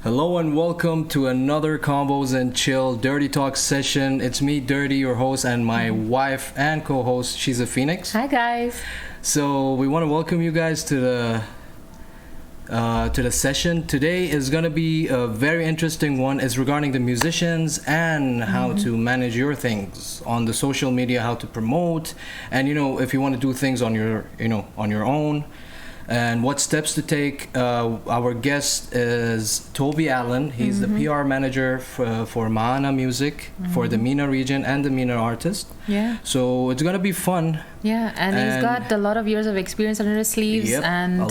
Hello and welcome to another Convos and Chill Dirty Talk session. It's me, Dirty, your host, and my wife and co-host, she's a Phoenix. Hi guys. So we want to welcome you guys to the session. Today is going to be a very interesting one. It's regarding the musicians and how to manage your things on the social media, how to promote, and if you want to do things on your own. And what steps to take. Our guest is Tobie Allen. He's the PR manager for MENA music, for the MENA region and the MENA artist. Yeah. So it's gonna be fun. Yeah, and he's got a lot of years of experience under his sleeves. Yep, and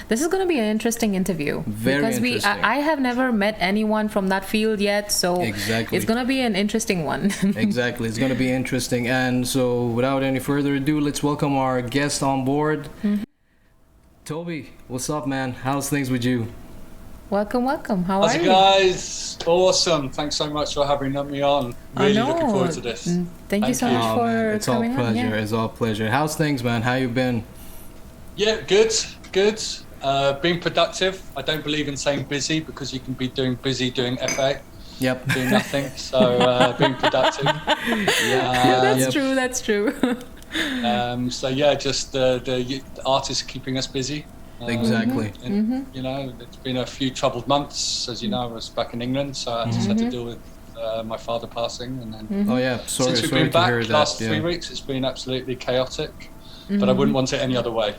this is gonna be an interesting interview. Very interesting. I have never met anyone from that field yet, so exactly. It's gonna be an interesting one. Exactly, it's gonna be interesting. And so without any further ado, let's welcome our guest on board. Tobie, what's up, man? How's things with you? Welcome. How How's are it, you? guys? Awesome. Thanks so much for having me on. Really looking forward to this. Thank you so much for man. It's coming all pleasure. on. Yeah. It's all pleasure. How's things, man? How you been? Yeah, good. Being productive. I don't believe in saying busy because you can be doing FA. Yep. Doing nothing. So being productive. That's true. So yeah, just the artists keeping us busy. Exactly. And, it's been a few troubled months. As you know, I was back in England, so I just had to deal with my father passing. And then Oh yeah, sorry since we've been to back hear that. last 3 weeks, it's been absolutely chaotic. But I wouldn't want it any other way.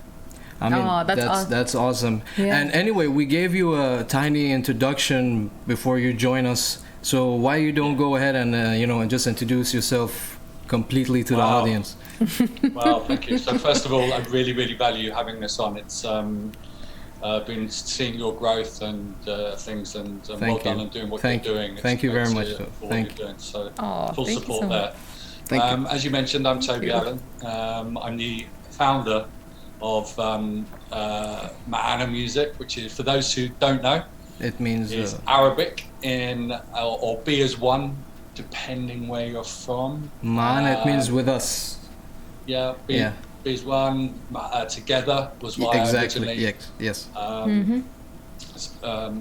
I mean, that's that's awesome. Yeah. And anyway, we gave you a tiny introduction before you join us. So why you don't go ahead and and just introduce yourself completely to the audience? Well, thank you. So first of all, I really, really value having this on. It's been seeing your growth and things, and well done on doing what you're doing. Thank you very much. For what you're doing. So full thank support you so there. Thank you. As you mentioned, I'm Tobie Allen. I'm the founder of MENA music, which is, for those who don't know, It means is Arabic in or B as one, depending where you're from. man. It means with us. Yeah, Yeah. B is one. Together was why I Exactly. originally. Yes.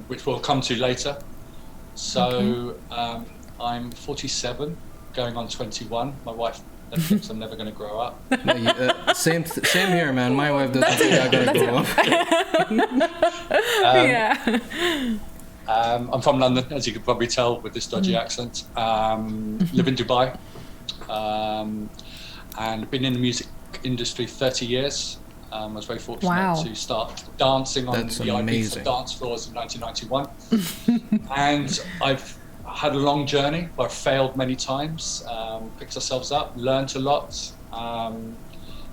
Which we'll come to later. So I'm 47, going on 21. My wife thinks I'm never going to grow up. Same here, man. My wife doesn't think I'm gonna grow up. I'm from London, as you could probably tell with this dodgy accent. Live in Dubai, and been in the music industry 30 years. I was very fortunate to start dancing on the Ibiza dance floors in 1991. And I've had a long journey where I've failed many times, picked ourselves up, learned a lot,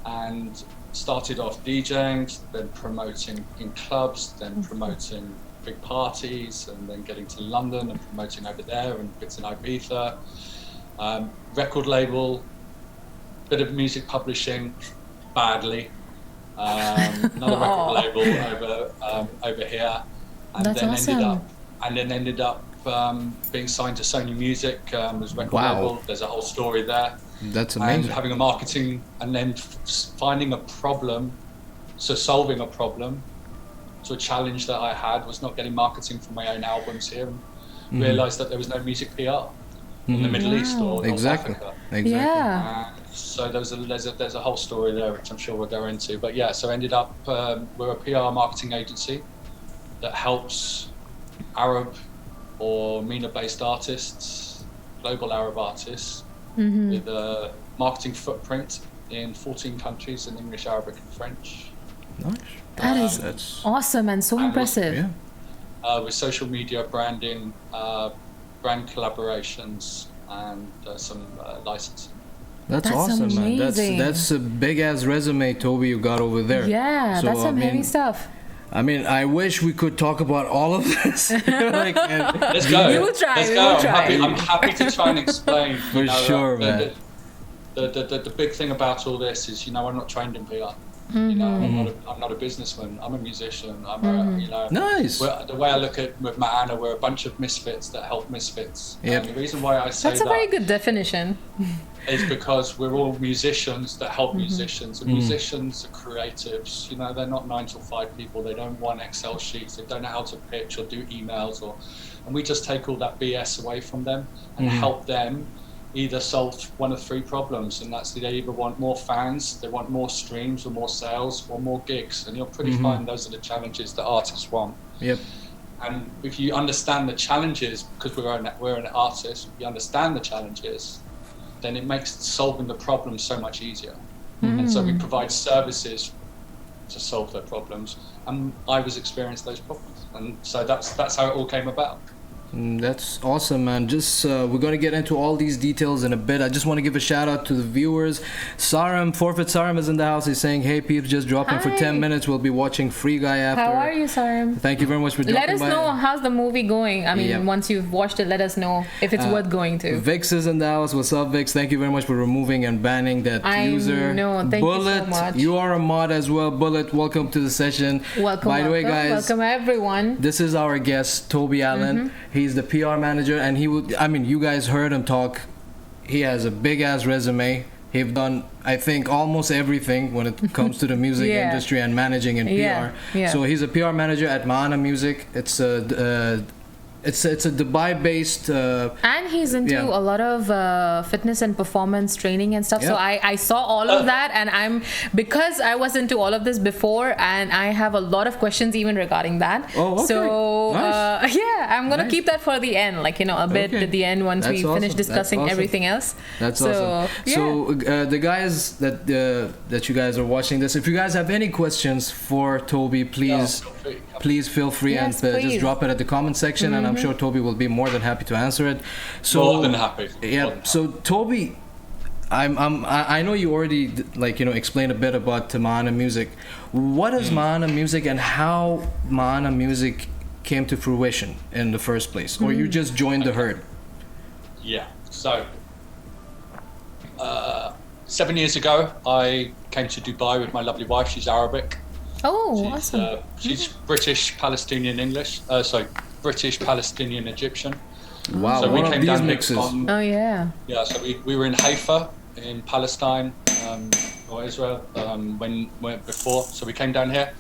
and started off DJing, then promoting in clubs, then promoting big parties, and then getting to London and promoting over there and bits in Ibiza. Record label, bit of music publishing, badly. Another record label over here, and That's then awesome. ended up being signed to Sony Music as record label. There's a whole story there. That's amazing. And having a marketing, and then finding a problem, so solving a problem. So a challenge that I had was not getting marketing for my own albums here, and realised that there was no music PR in the Middle East or North Africa. Exactly. Yeah. So there's a whole story there, which I'm sure we'll go into. But yeah, so ended up we're a PR marketing agency that helps Arab or MENA-based artists, global Arab artists, with a marketing footprint in 14 countries in English, Arabic, and French. Nice. That's awesome and so impressive. With social media, branding, brand collaborations, and some licensing. That's awesome, amazing. man. That's a big ass resume, Tobie, you got over there. Yeah, So, that's some heavy stuff. I mean, I wish we could talk about all of this. Let's go. We will try. Let's We go. will try. I'm happy to try and explain. For sure, man. The big thing about all this is, I'm not trained in PR. You know, I'm not a businessman. I'm a musician. I'm a, you know. Nice. The way I look at with MENA, we're a bunch of misfits that help misfits. Yep. And the reason why I say That's a very good definition. is because we're all musicians that help musicians. And musicians are creatives. You know, they're not 9 to 5 people. They don't want Excel sheets. They don't know how to pitch or do emails. And we just take all that BS away from them and help them either solve one of 3 problems, and that's they either want more fans, they want more streams or more sales or more gigs, and you'll pretty find those are the challenges that artists want. Yep. And if you understand the challenges, because we're an artist, if you understand the challenges, then it makes solving the problem so much easier. And so we provide services to solve their problems, and I was experiencing those problems, and so that's how it all came about. That's awesome, man. Just we're going to get into all these details in a bit. I just want to give a shout out to the viewers. Forfeit Saram is in the house. He's saying, hey peeps, just dropping for 10 minutes. We'll be watching Free Guy after. How are you, Saram? Thank you very much for dropping by. Let us know how's the movie going. I mean, once you've watched it, let us know if it's worth going to. Vix is in the house. What's up, Vix? Thank you very much for removing and banning that user. Thank Bullet, you so much. You are a mod as well. Bullet, welcome to the session. Welcome, by the way, guys, welcome everyone. This is our guest, Tobie Allen. He's the PR manager, and you guys heard him talk. He has a big ass resume. He's done, I think, almost everything when it comes to the music industry and managing in PR. So he's a PR manager at MENA Music. It's a Dubai-based. And he's into a lot of fitness and performance training and stuff. Yep. So I saw all of that, and because I was into all of this before, and I have a lot of questions even regarding that. Oh, okay. So Nice. I'm gonna keep that for the end, like a bit at the end once we finish discussing everything else. That's awesome. So the guys that you guys are watching this, if you guys have any questions for Tobie, please feel free and just drop it at the comment section, and I'm sure Tobie will be more than happy to answer it. So more than happy. Yeah. So Tobie, I know you already explained a bit about MENA Music. What is MENA Music, and how MENA Music came to fruition in the first place, or you just joined the herd? Yeah. So 7 years ago, I came to Dubai with my lovely wife. She's Arabic. Oh, awesome. She's British Palestinian English. British Palestinian Egyption. Wow, so we one came of these down mixes. Yeah, so we were in Haifa in Palestine or Israel before. So we came down here.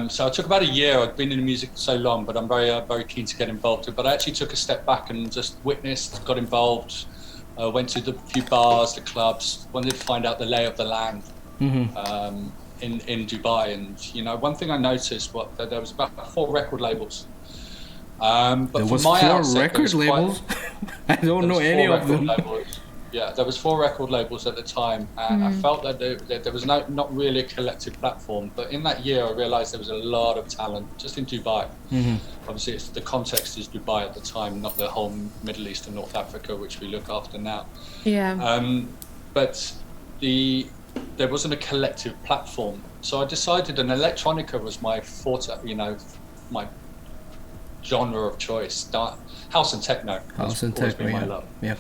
So it took about a year. I'd been in music so long, but I'm very keen to get involved. But I actually took a step back and just witnessed, got involved, went to the few bars, the clubs, wanted to find out the lay of the land. In Dubai, and one thing I noticed that there was about 4 record labels. But there was my 4 outset, record labels? I don't know any of them. Yeah, there was 4 record labels at the time, and I felt that there was not really a collective platform. But in that year, I realised there was a lot of talent just in Dubai. Obviously, the context is Dubai at the time, not the whole Middle East and North Africa, which we look after now. Yeah. But there wasn't a collective platform, so I decided, and electronica was my forte, my genre of choice. House and techno. House and techno, my love. Yeah.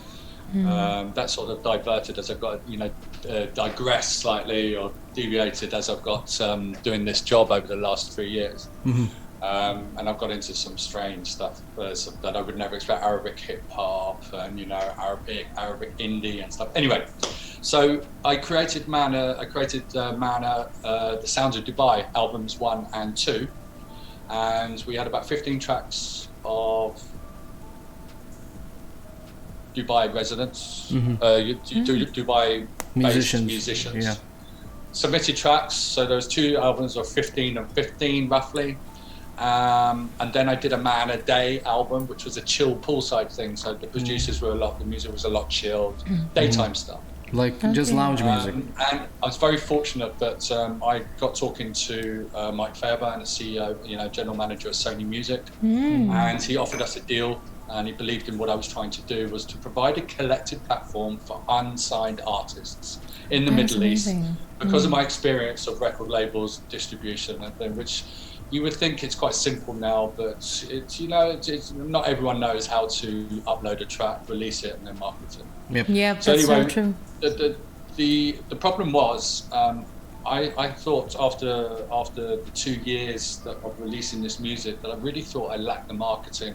That sort of diverted as I've got, digressed slightly or deviated as I've got doing this job over the last 3 years. And I've got into some strange stuff that I would never expect, Arabic hip hop and Arabic indie and stuff. Anyway, so I created MENA. The Sounds of Dubai albums 1 and 2, and we had about 15 tracks of Dubai residents, Dubai musicians. Yeah. Submitted tracks. So there was 2 albums of 15 and 15 roughly. And then I did a MENA Day album, which was a chill poolside thing. So the producers the music was a lot chilled, daytime stuff. Like just lounge music. And I was very fortunate that I got talking to Mike Fairbairn, the CEO, general manager of Sony Music, and he offered us a deal, and he believed in what I was trying to do, was to provide a collective platform for unsigned artists in the Middle East, because of my experience of record labels, distribution, and which you would think it's quite simple now, but it's not everyone knows how to upload a track, release it, and then market it. Yeah, so that's anyway, so true. The problem was I thought after the 2 years of releasing this music that I really thought I lacked the marketing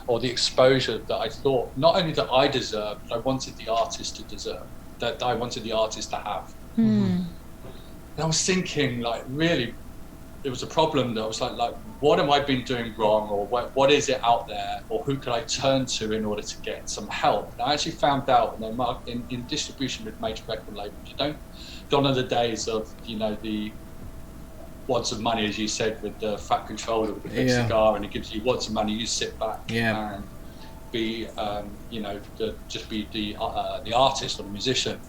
or the exposure that I thought not only that I deserved, but I wanted the artist to deserve, that I wanted the artist to have. And I was thinking, like, really, it was a problem that I was like, what am I been doing wrong, or what is it out there, or who could I turn to in order to get some help? And I actually found out in distribution with major record labels, you don't gone are the days of, you know, the wads of money, as you said, with the fat controller with the big cigar, and it gives you wads of money. You sit back and be, you know, just be the artist or the musician.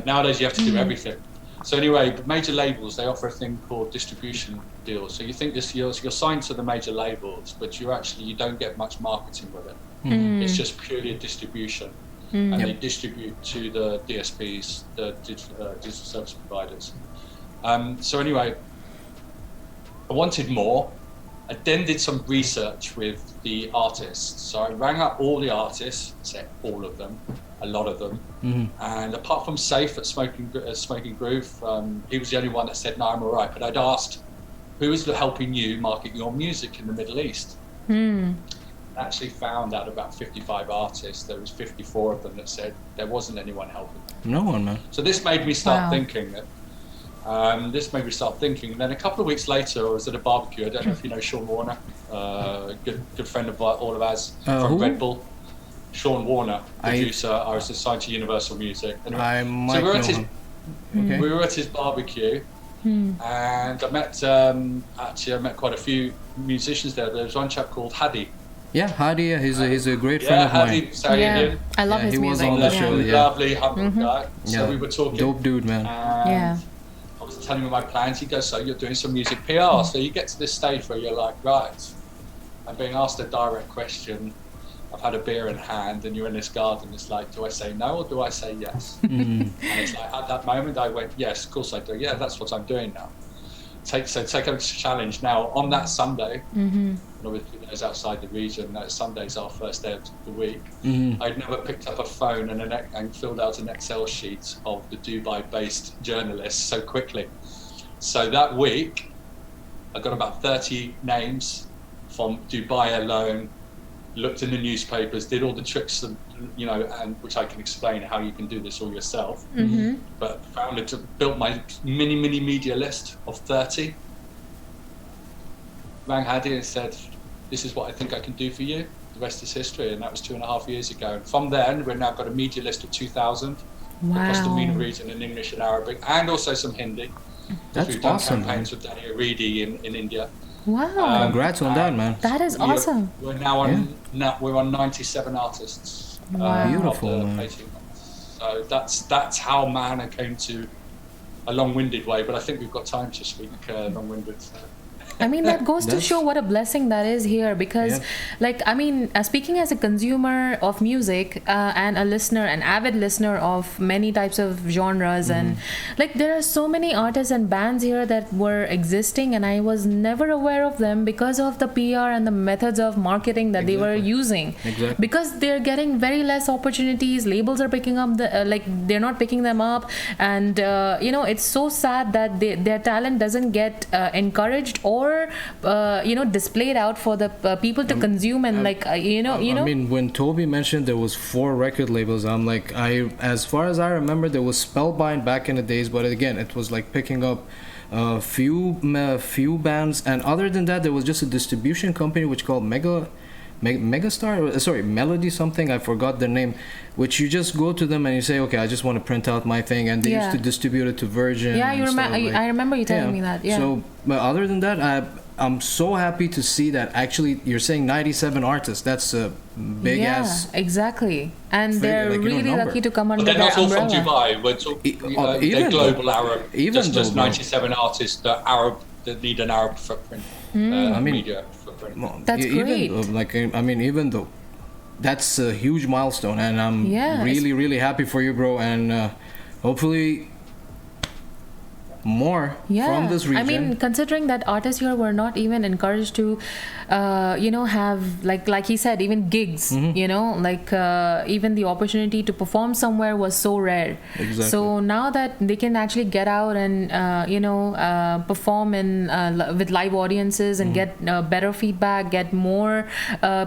Nowadays, you have to do everything. So anyway, major labels, they offer a thing called distribution deals. So you think you're signed to the major labels, but you don't get much marketing with it. It's just purely a distribution. And they distribute to the DSPs, the digital service providers. So anyway, I wanted more. I then did some research with the artists. So I rang up all the artists, said all of them, a lot of them. And apart from Safe at Smoking Groove, he was the only one that said, no, I'm all right. But I'd asked, who is helping you market your music in the Middle East? I actually found out about 55 artists. There was 54 of them that said there wasn't anyone helping them. No one, man. So this made me start thinking that. And then a couple of weeks later, I was at a barbecue. I don't know if you know Sean Warner, good friend of all of ours from Red Bull. Sean Warner, producer. I was assigned to Universal Music. Anyway, I might know him. We were at his barbecue, and I met quite a few musicians there. There was one chap called Hadi. Yeah, Hadi, he's a great friend of mine. I love his he music. was on the show. Lovely, humble guy. So we were talking. Dope dude, man. I was telling him my plans. He goes, so you're doing some music PR. So you get to this stage where you're like, right, I'm being asked a direct question. I've had a beer in hand, and you're in this garden. It's like, do I say no or do I say yes? And it's like, at that moment, I went, yes, of course I do. Yeah, that's what I'm doing now. Take a challenge. Now, on that Sunday, and obviously those outside the region, that Sunday's our first day of the week, I'd never picked up a phone and filled out an Excel sheet of the Dubai-based journalists so quickly. So that week, I got about 30 names from Dubai alone, looked in the newspapers, did all the tricks, and which I can explain how you can do this all yourself. But built my mini media list of 30. Rang Hadi and said, "This is what I think I can do for you." The rest is history, and that was 2.5 years ago. And from then, we've now got a media list of 2,000 across the MENA region in English and Arabic, and also some Hindi. That's we've done awesome. campaigns with Danny Aridi in India. Wow. Congrats on that, man. That is awesome. We're now on we're on 97 artists. Beautiful, man. 18 months. So that's how MENA came to a long-winded way, but I think we've got time to speak long-winded. So. I mean, that goes to show what a blessing that is here, because speaking as a consumer of music and a listener, an avid listener of many types of genres, and there are so many artists and bands here that were existing, and I was never aware of them because of the PR and the methods of marketing that they were using. Because they're getting very less opportunities, labels are picking up they're not picking them up, and it's so sad that their talent doesn't get encouraged or displayed out for the people to consume, and I mean, when Tobie mentioned there was 4 record labels, I'm like, as far as I remember, there was Spellbind back in the days, but again, it was like picking up few bands, and other than that, there was just a distribution company which called Melody something, I forgot their name, which you just go to them and you say, okay, I just want to print out my thing, and they used to distribute it to Virgin. Yeah, I remember you telling me that. Yeah. So, but other than that, I'm so happy to see that actually you're saying 97 artists. That's a big ass. Yeah, exactly. And they're really lucky to come under their umbrella. But they're not all from Dubai. We're talking they're global Arab. Just 97 artists that that need an Arab footprint. Media footprint. That's great. Even though that's a huge milestone, and I'm really, really happy for you, bro. And hopefully, more from this region. I mean, considering that artists here were not even encouraged to, have like he said, even gigs. Even the opportunity to perform somewhere was so rare. Exactly. So now that they can actually get out and perform with live audiences and get better feedback, get more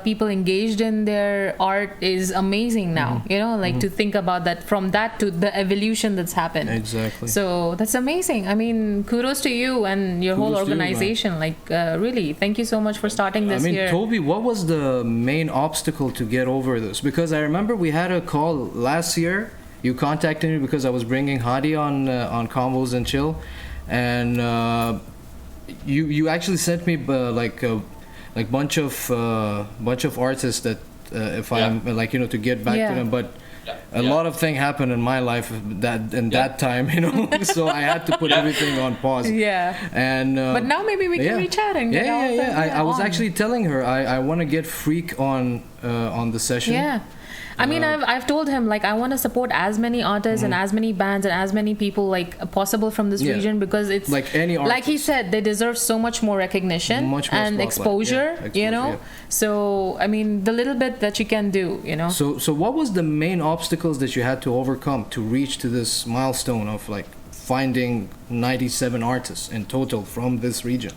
people engaged in their art is amazing now. To think about that, from that to the evolution that's happened. Exactly. So that's amazing. I mean, kudos to you and your whole organization. Really, thank you so much for starting this here. Tobie, what was the main obstacle to get over this? Because I remember we had a call last year. You contacted me because I was bringing Hadi on Convos and Chill, and you actually sent me bunch of artists that I'm to get back to them, but. A lot of things happened in my life that time, so I had to put everything on pause. And but now maybe we can reach out and get I was actually telling her I want to get Freak on the session. I mean, I've told him I want to support as many artists and as many bands and as many people possible from this region, because it's any artist. Like he said, they deserve so much more recognition, and exposure. So I mean, the little bit that you can do, So what was the main obstacles that you had to overcome to reach to this milestone of finding 97 artists in total from this region?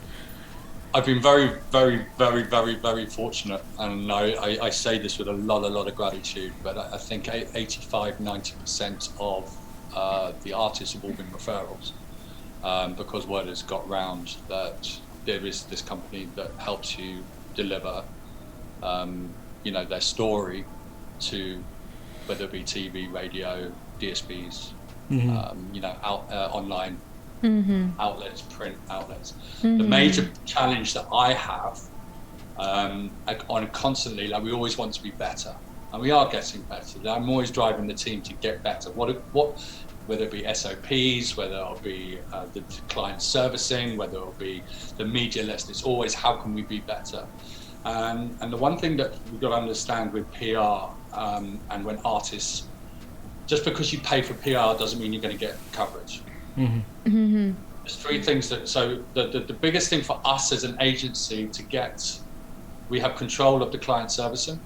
I've been very, very, very, very, very fortunate, and I say this with a lot of gratitude, but I think 85-90% of the artists have all been referrals, because word has got round that there is this company that helps you deliver their story to, whether it be TV, radio, DSPs, online outlets, print outlets. The major challenge that I have on constantly, we always want to be better, and we are getting better. I'm always driving the team to get better. What whether it be SOPs, whether it'll be the client servicing, whether it'll be the media list, it's always how can we be better. And the one thing that we've got to understand with PR, and when artists, just because you pay for PR doesn't mean you're going to get coverage. There's three things so the biggest thing for us as an agency to get, we have control of the client servicing,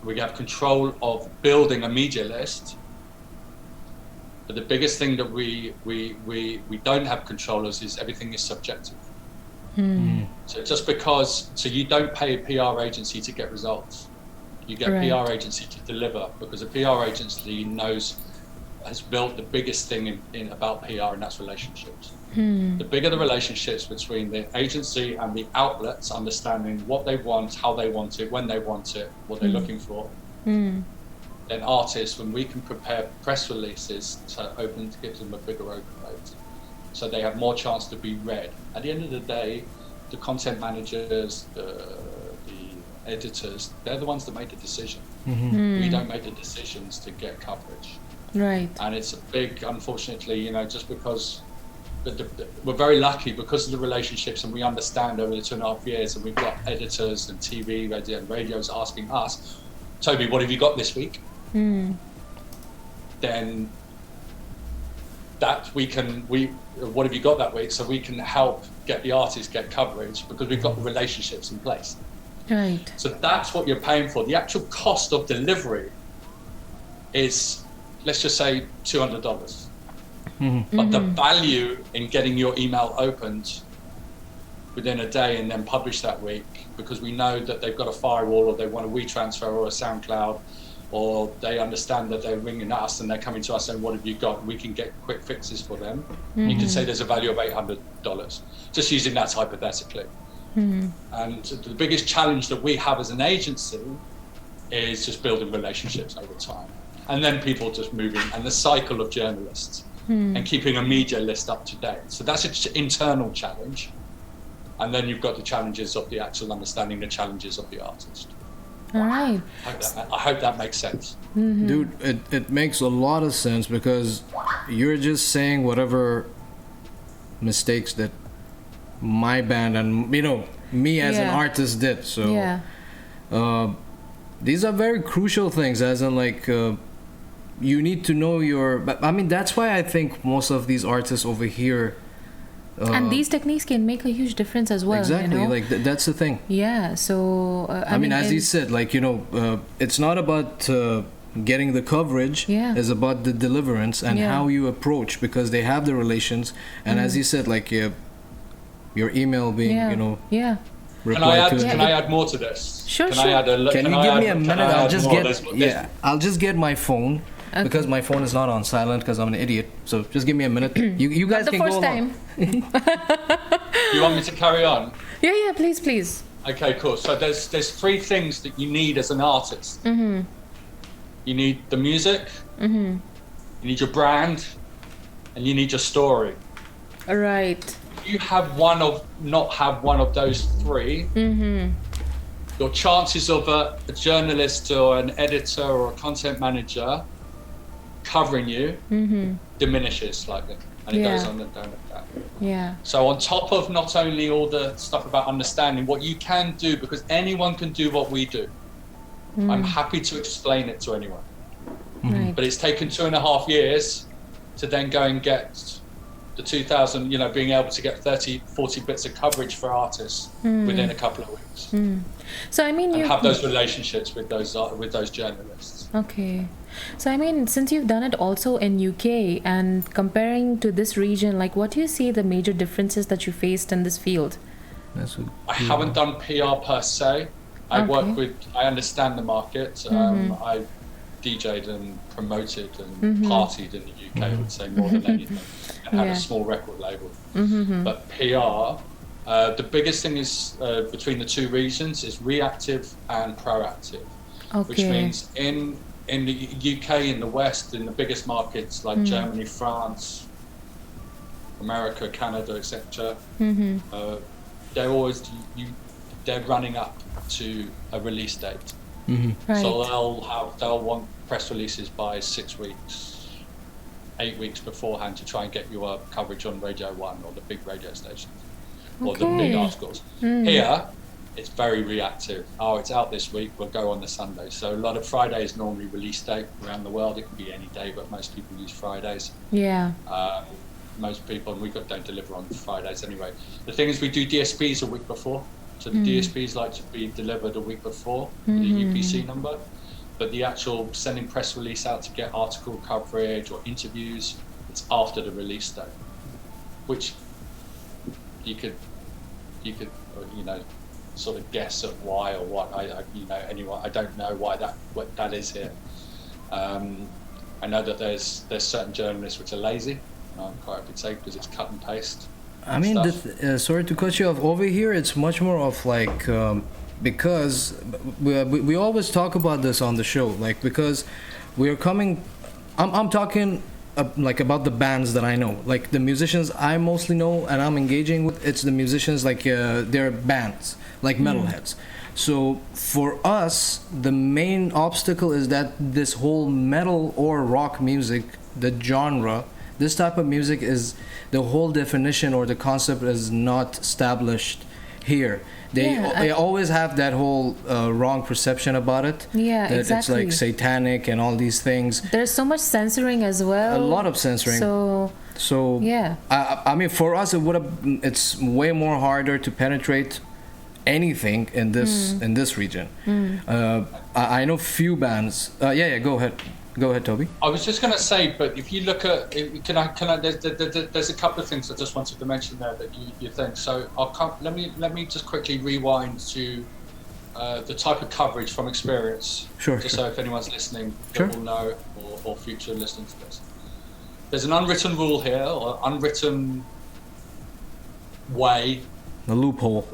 we have control of building a media list, but the biggest thing that we don't have control of is everything is subjective. So just because, you don't pay a PR agency to get results, you get a PR agency to deliver, because a PR agency has built the biggest thing in about PR, and that's relationships. The bigger the relationships between the agency and the outlets, understanding what they want, how they want it, when they want it, what they're looking for, then artists, when we can prepare press releases to give them a bigger open rate, so they have more chance to be read. At the end of the day, the content managers, the editors, they're the ones that make the decision. We don't make the decisions to get coverage. Right. And it's a big, unfortunately, just because we're very lucky because of the relationships, and we understand over the 2.5 years, and we've got editors and TV, radio, and radios asking us, Tobie, what have you got this week? Then that what have you got that week? So we can help get the artists get coverage, because we've got the relationships in place. Right. So that's what you're paying for. The actual cost of delivery is, let's just say, $200. But the value in getting your email opened within a day and then published that week, because we know that they've got a firewall, or they want a WeTransfer or a SoundCloud, or they understand that they're ringing us and they're coming to us saying, what have you got? We can get quick fixes for them. You can say there's a value of $800, just using that hypothetically. And the biggest challenge that we have as an agency is just building relationships over time. And then people just moving, and the cycle of journalists, and keeping a media list up to date. So that's an internal challenge. And then you've got the challenges of the actual understanding the challenges of the artist. All right. I hope that makes sense. Dude, it makes a lot of sense, because you're just saying whatever mistakes that my band and me as an artist did. So these are very crucial things, as in you need to know your. But I mean, that's why I think most of these artists over here. And these techniques can make a huge difference as well. Exactly, you know? like that's the thing. Yeah. So I mean, as you said, like it's not about getting the coverage. Yeah. It's about the deliverance and how you approach, because they have the relations. And as you said, like your email being, Yeah. Can I add more to this? Sure, can sure. I add a Can you give me a minute? I'll just get my phone. Okay. Because my phone is not on silent because I'm an idiot. So just give me a minute. You guys can go along. The first time. You want me to carry on? Yeah, please. Okay, cool. So there's three things that you need as an artist. Mm-hmm. You need the music, Mm-hmm. you need your brand, and you need your story. Right. If you not have one of those three, Mm-hmm. your chances of a journalist or an editor or a content manager covering you diminishes slightly, and it goes on and down like that. Yeah. So on top of not only all the stuff about understanding what you can do, because anyone can do what we do, I'm happy to explain it to anyone. Right. But it's taken 2.5 years to then go and get the 2000, being able to get 40 bits of coverage for artists within a couple of weeks. So I mean, and have those relationships with those journalists. Okay. So I mean, since you've done it also in UK and comparing to this region, like what do you see the major differences that you faced in this field? I haven't done PR per se. I understand the market. I DJ'd and promoted and partied in the UK, I would say, more than anything, and had a small record label. But PR, the biggest thing is between the two regions is reactive and proactive, which means in the UK, in the West, in the biggest markets like Germany, France, America, Canada, etc., they're running up to a release date. Right. So they'll want press releases by 6 weeks, 8 weeks beforehand to try and get your coverage on Radio 1 or the big radio stations or the big articles. Here, it's very reactive. Oh, it's out this week, we'll go on the Sunday. So a lot of Fridays normally release date around the world. It can be any day, but most people use Fridays. Yeah. Most people, and don't deliver on Fridays anyway. The thing is, we do DSPs a week before. So the DSPs like to be delivered a week before the UPC number, but the actual sending press release out to get article coverage or interviews, it's after the release date, which you could sort of guess at why or what. I don't know what that is here. I know that there's certain journalists which are lazy. I'm quite happy to say, because it's cut and paste. I mean, sorry to cut you off. Over here, it's much more of like, because we always talk about this on the show, like, because we're coming, I'm talking like about the bands that I know, like the musicians I mostly know and I'm engaging with, it's the musicians, like they're bands, like metalheads. So for us, the main obstacle is that this whole metal or rock music, the genre, this type of music is, the whole definition or the concept is not established here. They always have that whole wrong perception about it. Yeah, that exactly. It's like satanic and all these things. There's so much censoring as well. A lot of censoring. So yeah. I mean, for us, it's way more harder to penetrate anything in this region. I know few bands. Go ahead. Go ahead, Tobie. I was just going to say, but if you look at, there's a couple of things I just wanted to mention there that you think. So let me just quickly rewind to the type of coverage from experience. Sure. So if anyone's listening, they will know, or future listening to this. There's an unwritten rule here, or unwritten way. The loophole.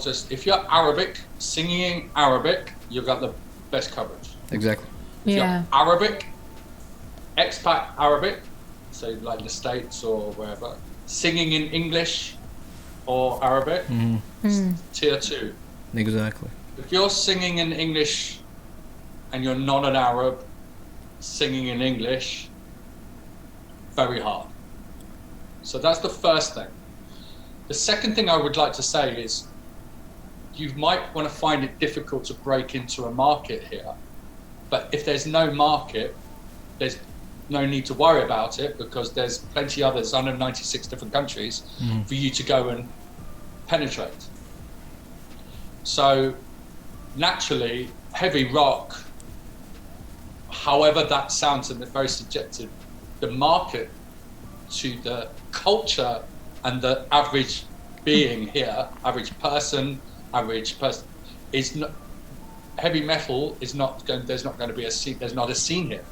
Just if you're Arabic, singing in Arabic, you've got the best coverage. Exactly. If you're Arabic, expat Arabic, so like the States or wherever, singing in English or Arabic, tier 2. Exactly. If you're singing in English and you're not an Arab, singing in English, very hard. So that's the first thing. The second thing I would like to say is, you might want to find it difficult to break into a market here But if there's no market, there's no need to worry about it, because there's plenty others, 196 different countries for you to go and penetrate. So naturally, heavy rock, however that sounds, and it's very subjective, the market to the culture and the average being here, average person, is not, heavy metal is not going, there's not going to be a scene, there's not a scene here.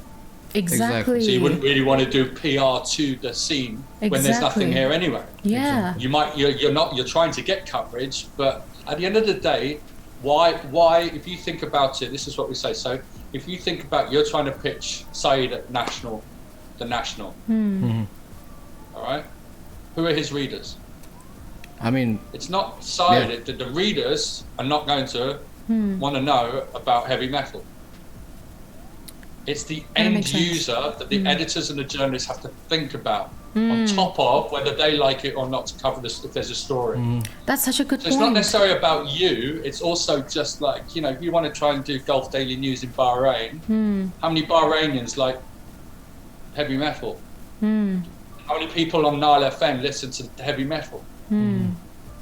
Exactly. So you wouldn't really want to do PR to the scene when there's nothing here anyway. Yeah. You might, you're trying to get coverage, but at the end of the day, why, if you think about it, this is what we say. So if you think about, you're trying to pitch Saeed at the National. All right. Who are his readers? I mean, it's not Saeed. The readers are not going to want to know about heavy metal. It's the end user that the editors and the journalists have to think about, on top of whether they like it or not, to cover this if there's a story. That's such a good point. It's not necessarily about you. It's also just like, if you want to try and do Gulf Daily News in Bahrain, how many Bahrainians like heavy metal? How many people on Nile FM listen to heavy metal? In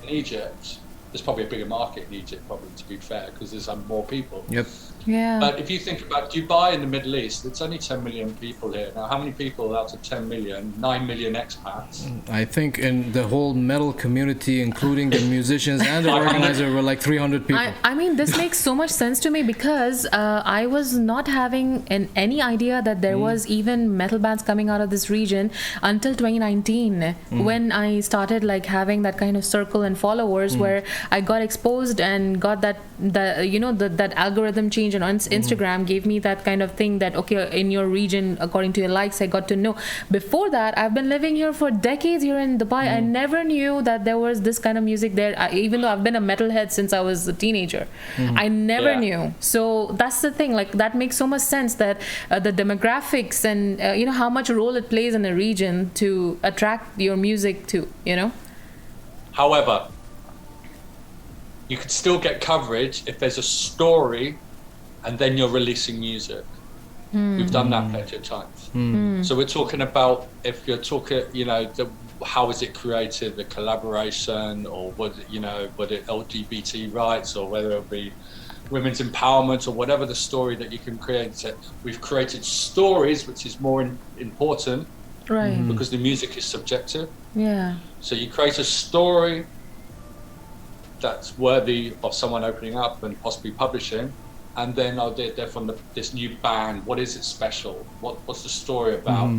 Egypt, there's probably a bigger market in Egypt, probably, to be fair, because there's more people. Yep. Yeah. But if you think about Dubai in the Middle East, it's only 10 million people here. Now, how many people out of 10 million? 9 million expats. I think in the whole metal community, including the musicians and the organizer, were like 300 people. I mean, this makes so much sense to me, because I was not having any idea that there was even metal bands coming out of this region until 2019, when I started like having that kind of circle and followers, where I got exposed and got that algorithm change on Instagram gave me that kind of thing that, okay, in your region, according to your likes, I got to know. Before that, I've been living here for decades here in Dubai. I never knew that there was this kind of music there, even though I've been a metalhead since I was a teenager. I never knew. So that's the thing, like that makes so much sense, that the demographics and how much role it plays in a region to attract your music to, However, you could still get coverage if there's a story and then you're releasing music. We've done that plenty of times. So we're talking about, if you're talking, how is it created, the collaboration, or whether it LGBT rights, or whether it be women's empowerment, or whatever the story that you can create. We've created stories, which is more important, right? Because the music is subjective. Yeah. So you create a story that's worthy of someone opening up and possibly publishing, and then they're from this new band. What is it special? What's the story about?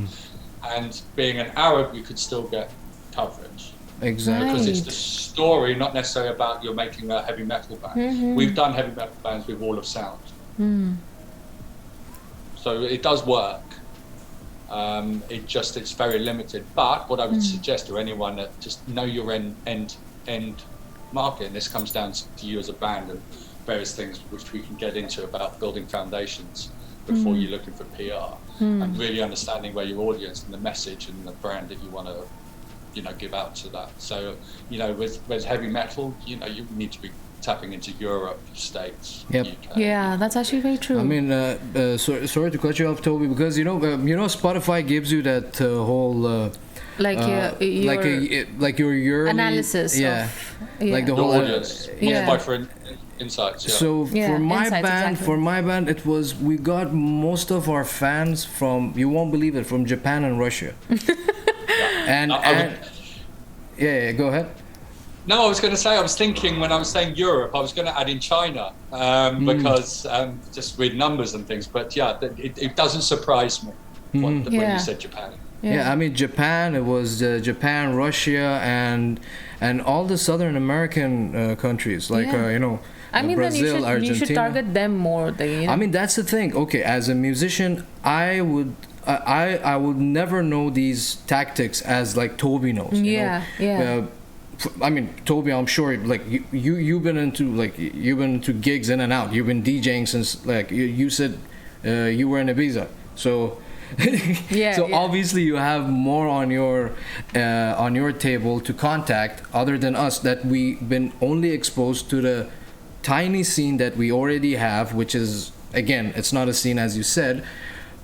And being an Arab, you could still get coverage. Exactly. Because it's the story, not necessarily about you're making a heavy metal band. We've done heavy metal bands with Wall of Sound. So it does work. It's very limited. But what I would suggest to anyone, that just know your end market, and this comes down to you as a band and various things which we can get into about building foundations before you're looking for PR, and really understanding where your audience and the message and the brand that you want to give out to that. So with heavy metal, you need to be tapping into Europe, States, Yep. UK. Yeah, that's actually very true. I mean, sorry to cut you off, Tobie, because Spotify gives you that whole your yearly analysis. Like the The whole audience, multiply for insights. Yeah. So for my insights, band, exactly. it was, we got most of our fans from, you won't believe it, from Japan and Russia. And go ahead. No, I was going to say, I was thinking when I was saying Europe, I was going to add in China, because just with numbers and things. But yeah, it doesn't surprise me when you said Japan. Yeah, I mean Japan. It was Japan, Russia, and all the Southern American countries, like I mean, Brazil, then Argentina. you should target them more. I mean, that's the thing. Okay, as a musician, I would never know these tactics as like Tobie knows. I mean, Tobie, I'm sure like you've been into gigs in and out. You've been DJing since, like you said, you were in Ibiza. So obviously you have more on your table to contact, other than us, that we've been only exposed to the tiny scene that we already have, which is again, it's not a scene as you said,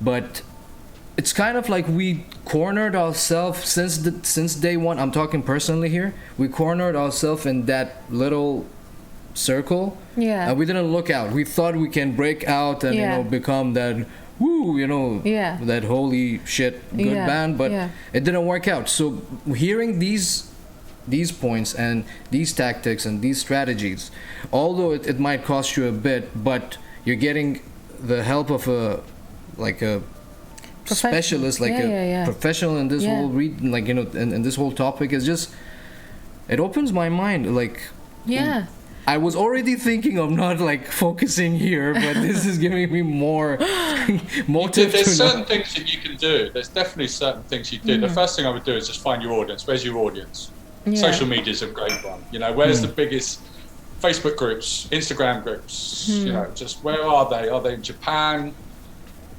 but it's kind of like we cornered ourselves since day one. I'm talking personally here. We cornered ourselves in that little circle. Yeah. And we didn't look out. We thought we can break out and, become that, that holy shit good band, but it didn't work out. So hearing these points and these tactics and these strategies, although it might cost you a bit, but you're getting the help of a specialist, like a professional in this whole in this whole topic, is just, it opens my mind. I was already thinking of not focusing here, but this is giving me more motive. There's certain things that you can do. There's definitely certain things you do. The first thing I would do is just find your audience. Where's your audience? Social media is a great one. Where's the biggest Facebook groups, Instagram groups? Just where are they? Are they in Japan?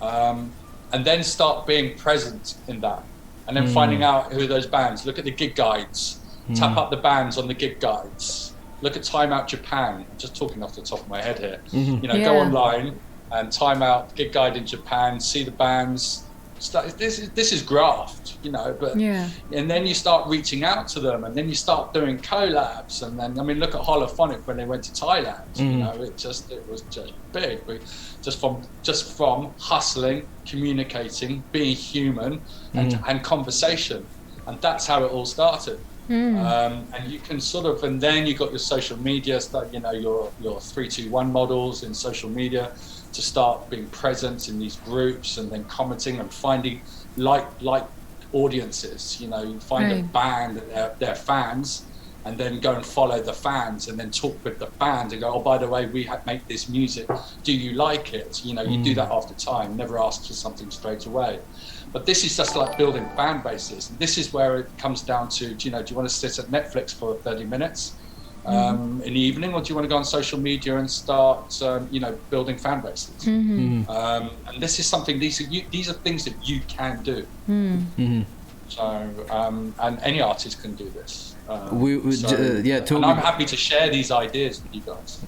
And then start being present in that, and then finding out who are those bands. Look at the gig guides. Tap up the bands on the gig guides. Look at Time Out Japan. I'm just talking off the top of my head here. Go online and Time Out Gig Guide in Japan. See the bands. This is graft, and then you start reaching out to them, and then you start doing collabs, and then look at Holophonic when they went to Thailand. It was just big. Just from hustling, communicating, being human, and conversation, and that's how it all started. And you can and then you got your social media stuff, your 3-2-1 models in social media, to start being present in these groups, and then commenting and finding like audiences. You find a band and their fans, and then go and follow the fans, and then talk with the band and go, oh, by the way, we make this music. Do you like it? You do that after time. Never ask for something straight away. But this is just like building fan bases. And this is where it comes down to, do you want to sit at Netflix for 30 minutes in the evening, or do you want to go on social media and start, building fan bases? And this is something, these are things that you can do. So, and any artist can do this. Totally. And I'm happy to share these ideas with you guys.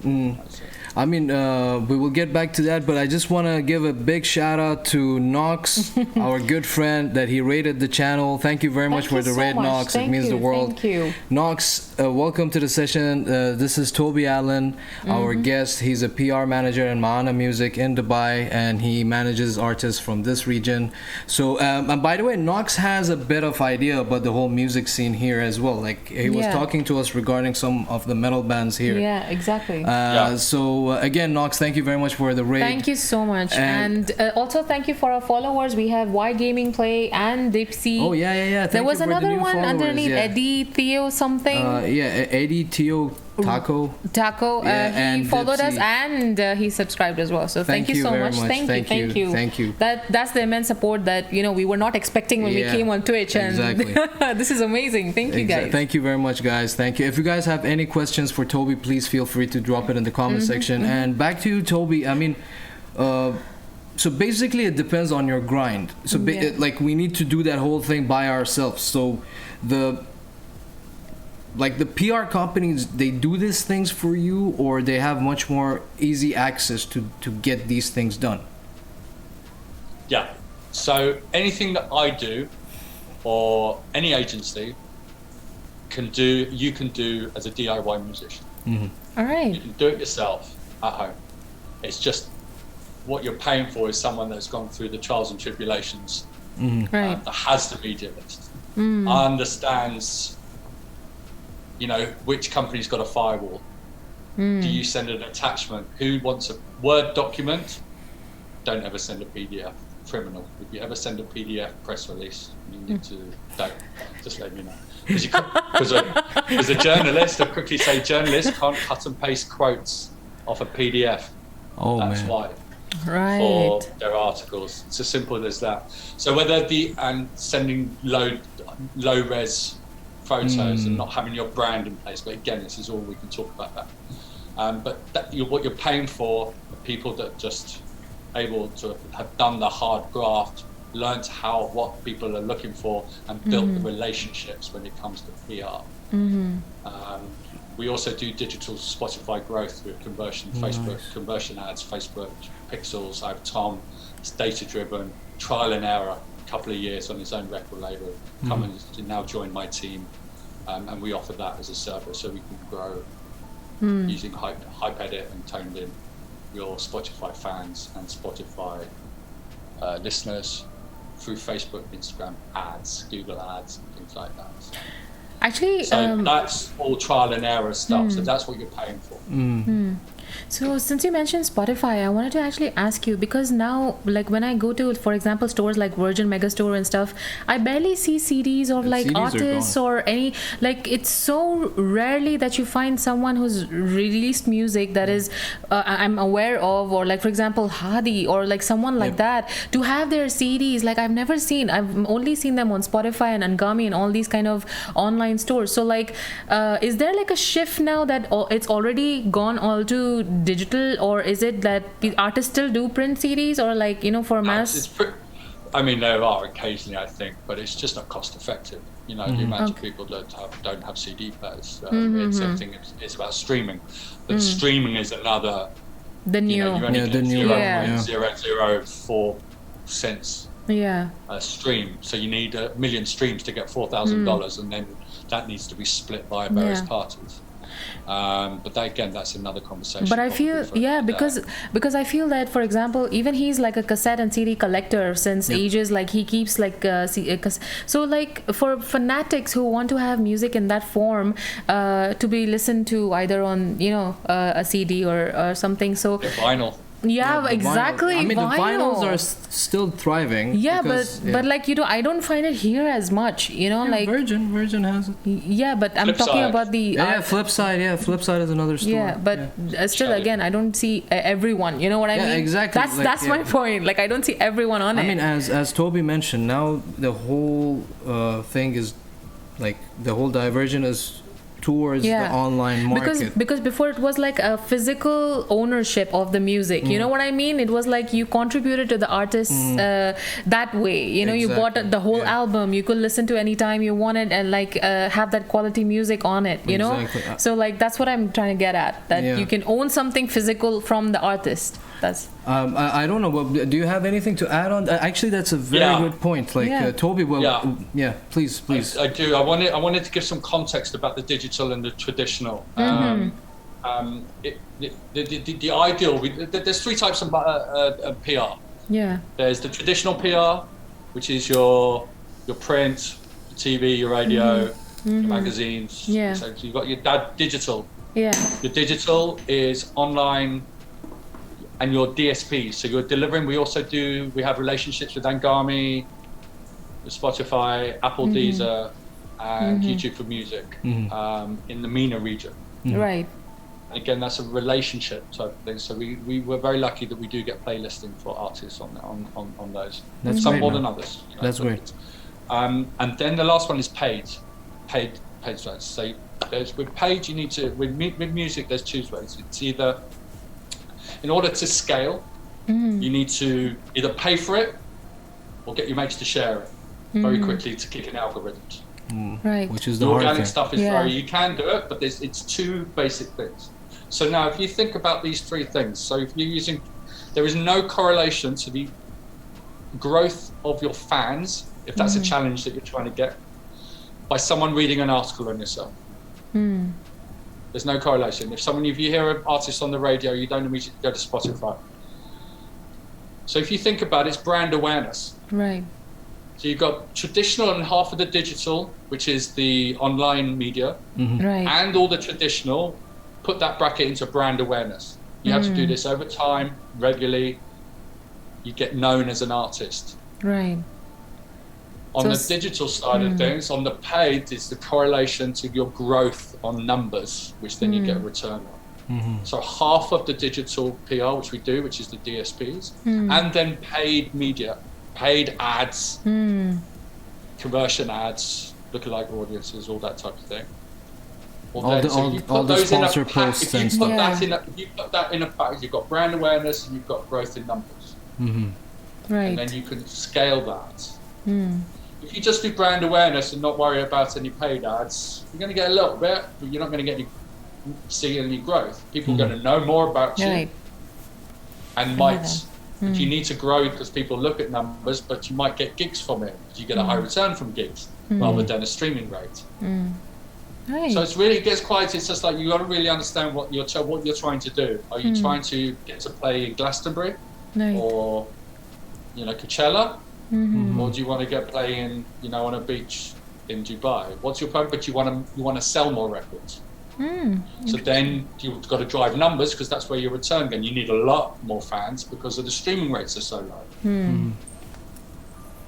We will get back to that, but I just want to give a big shout out to Nox, our good friend, that he rated the channel. Thank you very much for the raid, Nox. It means the world. Thank you. Nox, welcome to the session. This is Tobie Allen, our guest. He's a PR manager in MENA Music in Dubai, and he manages artists from this region. So, and by the way, Nox has a bit of idea about the whole music scene here as well. He was talking to us regarding some of the metal bands here. Yeah, exactly. So again, Nox, thank you very much for the raid. Thank you so much, and also thank you for our followers. We have Y Gaming Play and Dipsy. Oh yeah. There was another one underneath, Eddie Theo something. Eddie Theo Taco. He followed us, and he subscribed as well. So thank you so much. Thank you. That's the immense support that we were not expecting when we came on Twitch, and this is amazing. Thank you guys. Thank you very much, guys. Thank you. If you guys have any questions for Tobie, please feel free to drop it in the comment section. And back to you, Tobie. So basically, it depends on your grind. So we need to do that whole thing by ourselves. So the PR companies, they do these things for you, or they have much more easy access to get these things done? Yeah. So anything that I do, or any agency you can do as a DIY musician. All right. You can do it yourself at home. It's just what you're paying for is someone that's gone through the trials and tribulations, that has the media list, understands which company's got a firewall. Do you send an attachment? Who wants a Word document? Don't ever send a PDF. Criminal. If you ever send a PDF press release, you need to don't. Just let me know. Because a journalist, I'll quickly say, journalists can't cut and paste quotes off a PDF. That's why. Right. For their articles. It's as simple as that. So whether sending low res photos and not having your brand in place, but again, this is all we can talk about that. But what you're paying for are people that just able to have done the hard graft, learned what people are looking for, and built the relationships when it comes to PR. We also do digital Spotify growth with conversion, Facebook conversion ads, Facebook pixels. I have Tom. It's data driven, trial and error. A couple of years on his own record label. Come and now join my team, and we offer that as a service, so we can grow using hype edit and toned in your Spotify fans and Spotify listeners through Facebook, Instagram ads, Google ads, and things like that. Actually, so that's all trial and error stuff. So that's what you're paying for. So since you mentioned Spotify, I wanted to actually ask you, because now, like when I go to, for example, stores like Virgin Megastore and stuff, I barely see CDs of like CDs artists or any, like it's so rarely that you find someone who's released music that is I'm aware of, or like for example Hadi or like someone like that to have their CDs. Like I've never seen, I've only seen them on Spotify and Angami and all these kind of online stores. So like is there like a shift now that it's already gone all to digital, or is it that the artists still do print CDs, or like, you know, for mass? I mean, there are occasionally, I think, but it's just not cost effective. You know, the amount of people that don't have CD players. It's everything. It's about streaming, but streaming is another. The new, you only get 0.004 cents. A stream, so you need 1 million streams to get $4,000, and then that needs to be split by various parties. But that, again, that's another conversation. But I feel, because I feel that, for example, even he's like a cassette and CD collector since ages. Like he keeps like so like for fanatics who want to have music in that form to be listened to either on, you know, a CD or something. So vinyl. Yeah, exactly. I mean, the vinyls are still thriving. Yeah, but like, you know, I don't find it here as much. You know, like Virgin has it. Yeah, but I'm talking about the Flip Side. Yeah, Flip Side is another store. Yeah, but still, again, I don't see everyone. You know what I mean? Exactly. That's my point. Like, I don't see everyone on it. I mean, as Tobie mentioned, now the whole thing is like the whole diversion is towards the online market. Because before it was like a physical ownership of the music. You know what I mean? It was like you contributed to the artists that way. You know, you bought the whole album. You could listen to any time you wanted and like have that quality music on it. You know, so like that's what I'm trying to get at. That you can own something physical from the artist. That's. I don't know. But do you have anything to add on? Actually, that's a very good point. Like Tobie, please. I do. I wanted to give some context about the digital and the traditional. The ideal. There's three types of PR. Yeah. There's the traditional PR, which is your print, your TV, your radio, your magazines. Yeah. So you've got your digital. Yeah. Your digital is online. And your DSP, so you're delivering. We have relationships with Angami, with Spotify, Apple Deezer, and YouTube for Music in the MENA region. Right. And again, that's a relationship type of thing. So we were very lucky that we do get playlisting for artists on those. That's some great, more than others. You know, that's great. And then the last one is paid sites. So with paid, you need to with music. There's two ways. It's either in order to scale, you need to either pay for it or get your mates to share it very quickly to kick in algorithms. Right. Which is the organic hard stuff is you can do it, but it's two basic things. So now if you think about these three things, so if you're using, there is no correlation to the growth of your fans, if that's a challenge that you're trying to get, by someone reading an article on yourself. There's no correlation. If you hear an artist on the radio, you don't immediately go to Spotify. So if you think about it, it's brand awareness. Right. So you've got traditional and half of the digital, which is the online media, Right. and all the traditional, put that bracket into brand awareness. You have to do this over time, regularly. You get known as an artist. Right. On the digital side of things, on the paid, is the correlation to your growth on numbers, which then you get a return on. So half of the digital PR, which we do, which is the DSPs, and then paid media, paid ads, conversion ads, lookalike audiences, all that type of thing. All the sponsor posts and stuff. You put that in a package, you've got brand awareness and you've got growth in numbers. Right. And then you can scale that. If you just do brand awareness and not worry about any paid ads, you're going to get a little bit, but you're not going to get any see any growth. People are going to know more about you, Right. and might. If you need to grow because people look at numbers, but you might get gigs from it. You get a high return from gigs rather than a streaming rate. Right. So it's really gets quite. It's just like you got to really understand what you're trying to do. Are you trying to get to play in Glastonbury Right. or Coachella, or do you want to get playing on a beach in Dubai? What's your point? But you want to sell more records. So then you've got to drive numbers because that's where your return goes. You need a lot more fans because of the streaming rates are so low.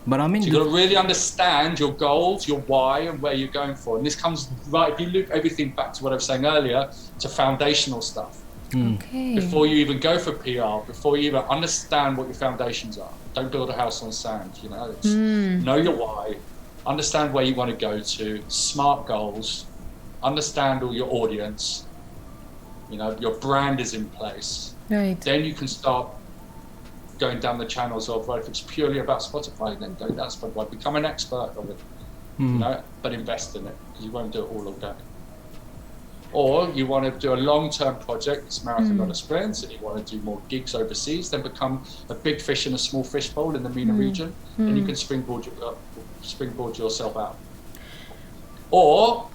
But I mean, So you've got to really understand your goals, your why, and where you're going for. And this comes right, if you loop everything back to what I was saying earlier, to foundational stuff. Okay. Before you even go for PR, before you even understand what your foundations are. Don't build a house on sand, It's know your why, understand where you want to go to, smart goals, understand all your audience, your brand is in place. Right. Then you can start going down the channels of, well, if it's purely about Spotify, then go down Spotify, become an expert of it, but invest in it, because you won't do it all organic. Or you want to do a long-term project, it's marathon, not a sprint, and you want to do more gigs overseas, then become a big fish in a small fish bowl in the MENA region, and you can springboard yourself out. Or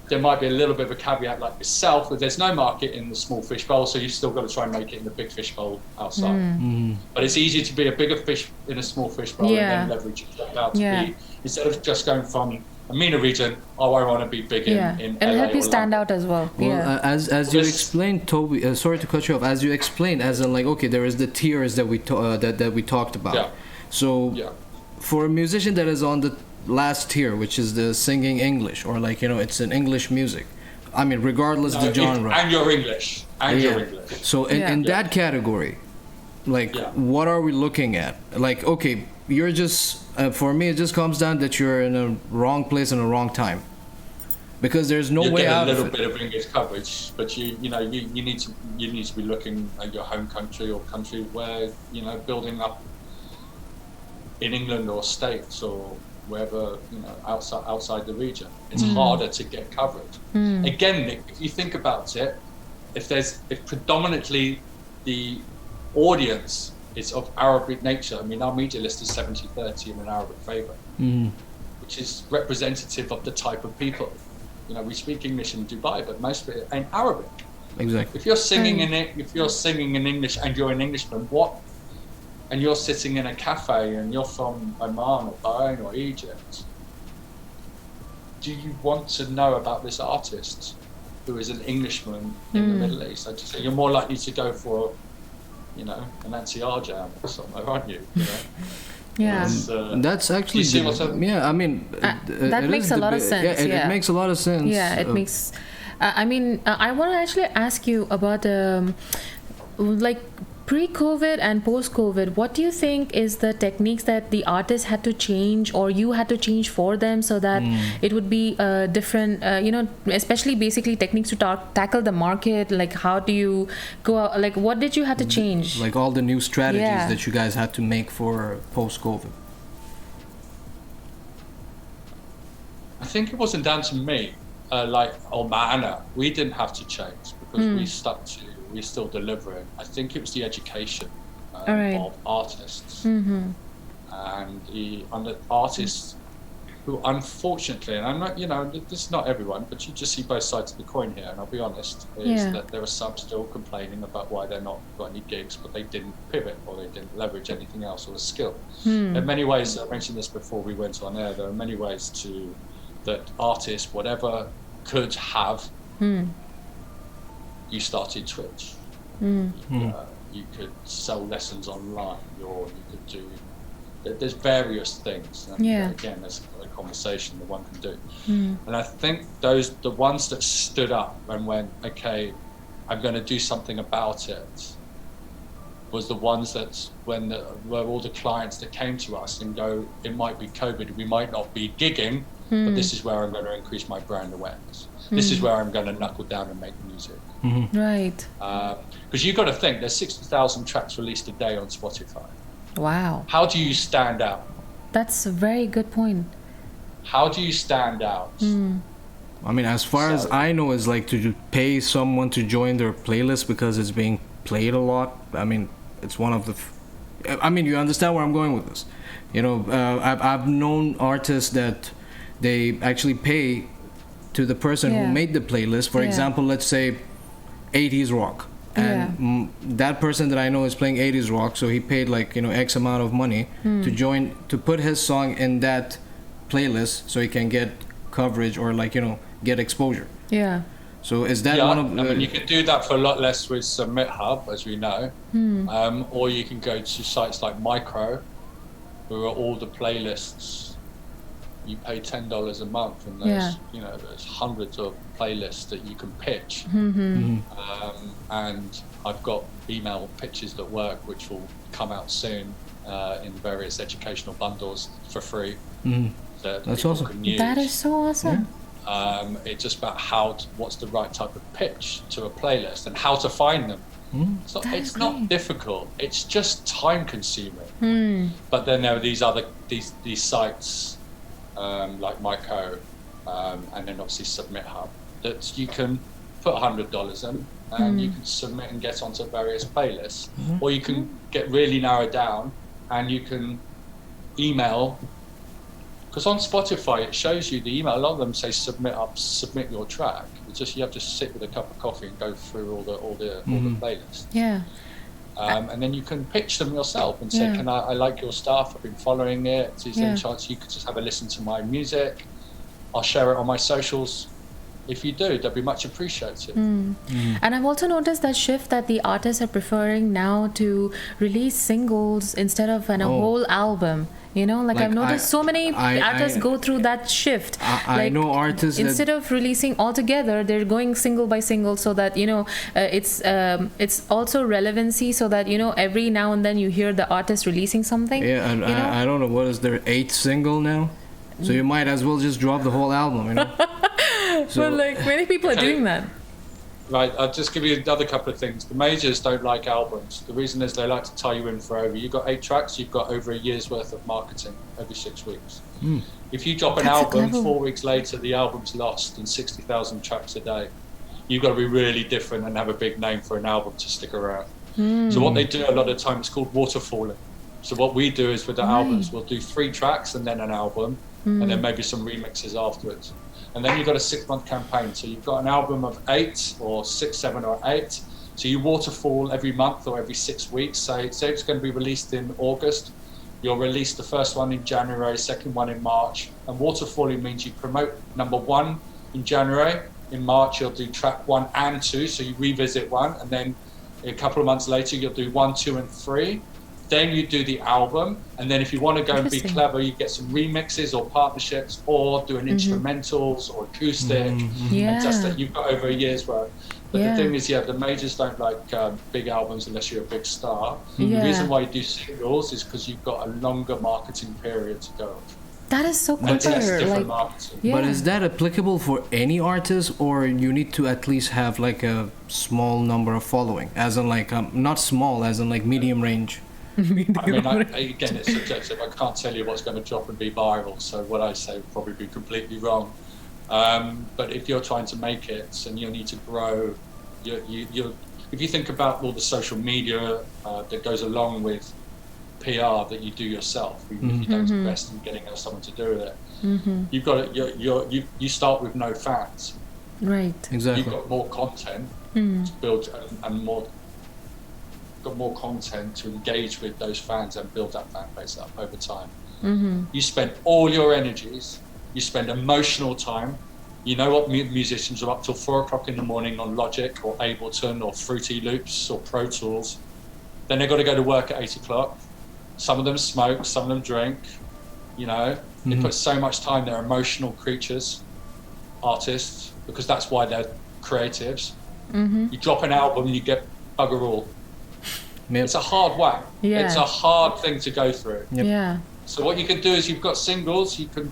there might be a little bit of a caveat like yourself, that there's no market in the small fish bowl, so you've still got to try and make it in the big fish bowl outside. But it's easy to be a bigger fish in a small fish bowl and then leverage yourself out to be, instead of just going from a MENA region, I want to be big in It'll LA help you or stand London. out as well. Well, as you explained, Tobie, sorry to cut you off. As you explained, as in like, okay, there is the tiers that we talked about. Yeah. So, for a musician that is on the last tier, which is the singing English, or like it's an English music. I mean, regardless the genre. And your English. Your English. So in that category, like, what are we looking at? Like, okay, you're just for me, it just comes down that you're in a wrong place in a wrong time, because there's no way out of it. You get a little bit of English coverage, but you need to be looking at your home country or country where building up in England or States or wherever outside the region, it's harder to get coverage. Again, Nick, if you think about it, if predominantly the audience is of Arabic nature, I mean, our media list is 70-30 in an Arabic favour, which is representative of the type of people. We speak English in Dubai, but most of it ain't Arabic. Exactly. If you're singing in English and you're an Englishman, and you're sitting in a cafe and you're from Oman or Bahrain or Egypt, do you want to know about this artist who is an Englishman in the Middle East? So you're more likely to go for, an NCR jam or something, aren't you? Yeah. That's actually, do you see what's happening? Yeah, I mean, that makes a lot of sense. It makes a lot of sense. Yeah, it makes. I mean, I want to actually ask you about like pre-COVID and post-COVID. What do you think is the techniques that the artists had to change, or you had to change for them, so that it would be different? Especially basically techniques to tackle the market. Like, how do you go out? Like, what did you have to change? Like all the new strategies that you guys had to make for post-COVID. I think it wasn't down to me, MENA. We didn't have to change because we're still delivering. I think it was the education of artists, and the artists who, unfortunately, and I'm not, this is not everyone, but you just see both sides of the coin here. And I'll be honest, is that there are some still complaining about why they're not got any gigs, but they didn't pivot or they didn't leverage anything else or a skill. In many ways, I mentioned this before we went on air. There are many ways that artists, whatever could have. You started Twitch. You could sell lessons online, or you could do. There's various things. And again, there's a conversation that one can do. And I think the ones that stood up and went, okay, I'm going to do something about it, was the ones that were all the clients that came to us and go, it might be COVID, we might not be gigging, but this is where I'm going to increase my brand awareness. This is where I'm going to knuckle down and make music. Right. Because you've got to think, there's 60,000 tracks released a day on Spotify. Wow. How do you stand out? That's a very good point. How do you stand out? I mean, as far as I know, is like to pay someone to join their playlist because it's being played a lot. I mean, it's one of the. I mean, you understand where I'm going with this. You know, I've known artists that they actually pay to the person who made the playlist. For example, let's say 80s rock. And that person that I know is playing 80s rock, so he paid like, you know, X amount of money to put his song in that playlist so he can get coverage or like, you know, get exposure. Yeah. So is that one of I mean, you can do that for a lot less with Submit Hub, as we know, or you can go to sites like Micro, who are all the playlists. You pay $10 a month, and there's you know, there's hundreds of playlists that you can pitch. And I've got email pitches that work, which will come out soon in various educational bundles for free. That's awesome. That is so awesome. It's just about what's the right type of pitch to a playlist and how to find them. It's not difficult. It's just time consuming. But then there are these sites like Myco, and then obviously Submit Hub, that you can put $100 in and you can submit and get onto various playlists, or you can get really narrowed down and you can email. Because on Spotify, it shows you the email. A lot of them say submit your track. It's just you have to sit with a cup of coffee and go through all the playlists. Yeah. And then you can pitch them yourself and say, I like your stuff. I've been following it. Is there any chance you could just have a listen to my music? I'll share it on my socials. If you do, they'll be much appreciated. And I've also noticed that shift that the artists are preferring now to release singles instead of a whole album. You know, like I've noticed so many artists go through that shift. I know artists instead of releasing all together, they're going single by single, so that, you know, it's also relevancy, so that, you know, every now and then you hear the artist releasing something. Yeah, and I don't know, what is their 8th single now? So you might as well just drop the whole album, you know. But like many people are doing that. Right, I'll just give you another couple of things. The majors don't like albums. The reason is they like to tie you in forever. You've got 8 tracks, you've got over a year's worth of marketing every 6 weeks. If you drop an album, 4 weeks later, the album's lost in 60,000 tracks a day. You've got to be really different and have a big name for an album to stick around. So what they do a lot of the time is called waterfalling. So what we do is with the albums, we'll do 3 tracks and then an album, and then maybe some remixes afterwards. And then you've got a 6-month campaign. So you've got an album of 8 or 6, 7 or 8. So you waterfall every month or every 6 weeks. Say it's going to be released in August. You'll release the first one in January, second one in March. And waterfalling means you promote number 1 in January. In March, you'll do track 1 and 2. So you revisit 1. And then a couple of months later, you'll do 1, 2 and 3. Then you do the album, and then if you want to go and be clever, you get some remixes or partnerships, or do an instrumentals or acoustic, and just that you've got over a year's worth. But the thing is, the majors don't like big albums unless you're a big star. The reason why you do singles is because you've got a longer marketing period to go. That is so clever. But is that applicable for any artist, or you need to at least have like a small number of following, as in like not small, as in like medium range? I mean, again, it's subjective. I can't tell you what's going to drop and be viral, so what I say will probably be completely wrong. But if you're trying to make it and you need to grow, if you think about all the social media that goes along with PR that you do yourself, even if you don't invest in getting someone to do it, you've got it. You start with no fans. Right. Exactly. You've got more content to build and more. Got more content to engage with those fans and build that fan base up over time. You spend all your energies, you spend emotional time. You know what, musicians are up till 4 o'clock in the morning on Logic or Ableton or Fruity Loops or Pro Tools. Then they've got to go to work at 8 o'clock. Some of them smoke, some of them drink. You know, they put so much time. They're emotional creatures, artists, because that's why they're creatives. You drop an album, you get bugger all. It's a hard whack. It's a hard thing to go through. So what you can do is you've got singles, you can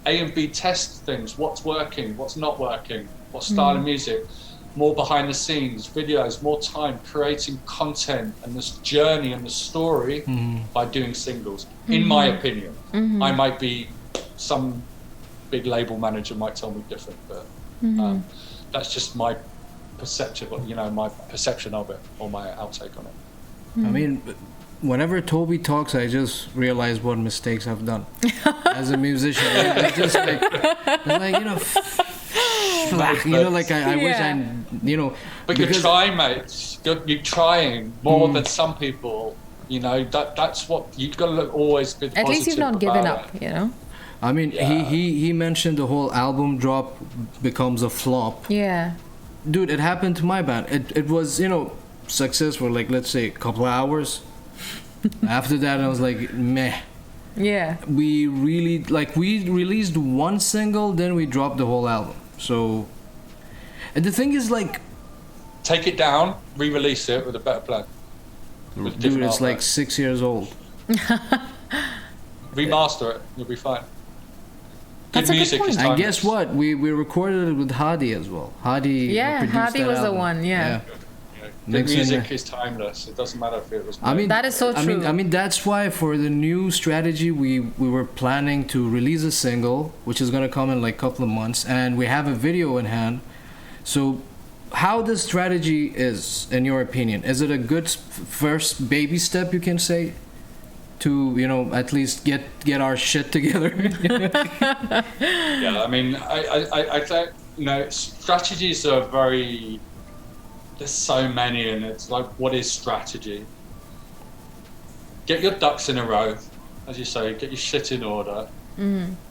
A and B test things. What's working, what's not working, what style of music, more behind the scenes, videos, more time creating content and this journey and the story by doing singles. In my opinion, I might be big label manager might tell me different, but that's just my perception, my perception of it, or my outtake on it. I mean, whenever Tobie talks, I just realize what mistakes I've done as a musician. It's just like, I wish I. But you're trying, mate. You're trying more than some people. That's what you've got to look always be positive. At least you've not given up. I mean, he mentioned the whole album drop becomes a flop. Yeah. Dude, it happened to my band. It was success for like, let's say, a couple of hours. After that, I was like, meh. Yeah. We released one single, then we dropped the whole album. So, and the thing is, like, take it down, re-release it with a better plan. Dude, it's like 6 years old. Remaster it, you'll be fine. That's a good point. And guess what? We recorded it with Hadi as well. Hadi was the one. Yeah. The music is timeless. It doesn't matter if it was. I mean, that is so true. I mean that's why for the new strategy we were planning to release a single, which is gonna come in like a couple of months, and we have a video in hand. So, how this strategy is, in your opinion, is it a good first baby step, you can say, to at least get our shit together? Yeah, I mean, I think strategies are very. There's so many, and it's like, what is strategy? Get your ducks in a row, as you say. Get your shit in order.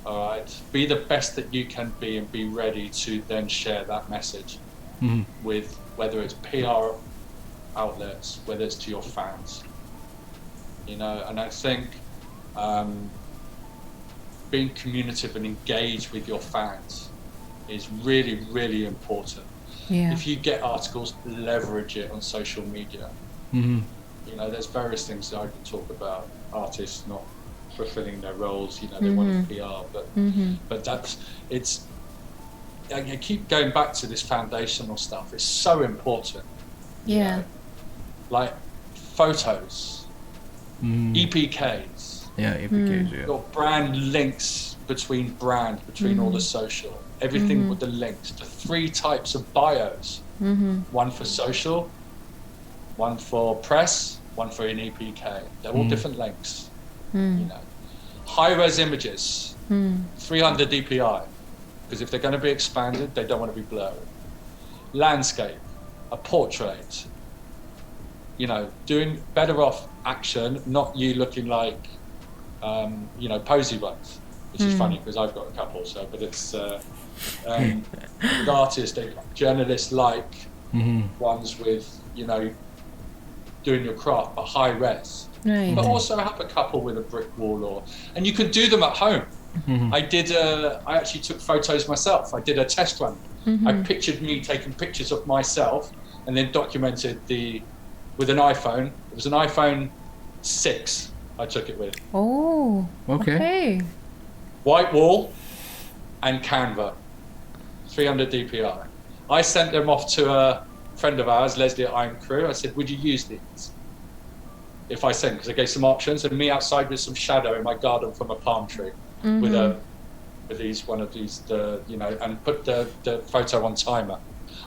All right. Be the best that you can be, and be ready to then share that message with whether it's PR outlets, whether it's to your fans. And I think being communicative and engaged with your fans is really, really important. Yeah. If you get articles, leverage it on social media. There's various things that I can talk about. Artists not fulfilling their roles, they want PR, but I keep going back to this foundational stuff. It's so important. Yeah. Like photos, EPKs. Yeah, EPKs. Yeah. Got brand links between all the social. Everything with the links. The 3 types of bios. One for social, one for press, one for an EPK. They're all different links. High-res images, 300 DPI. Because if they're going to be expanded, they don't want to be blurry. Landscape, a portrait. Doing better off action, not you looking like, posy ones. Which is funny because I've got a couple, but it's with artists, journalists like ones with, doing your craft, but high res. Right. But also have a couple with a brick wall, and you can do them at home. I actually took photos myself. I did a test run. I pictured me taking pictures of myself and then documented with an iPhone. It was an iPhone 6 I took it with. Oh, okay. White wall and Canva, 300 DPI. I sent them off to a friend of ours, Leslie at Iron Crew. I said, would you use these? If I sent, because I gave some options, and me outside with some shadow in my garden from a palm tree with one of these, and put the photo on timer.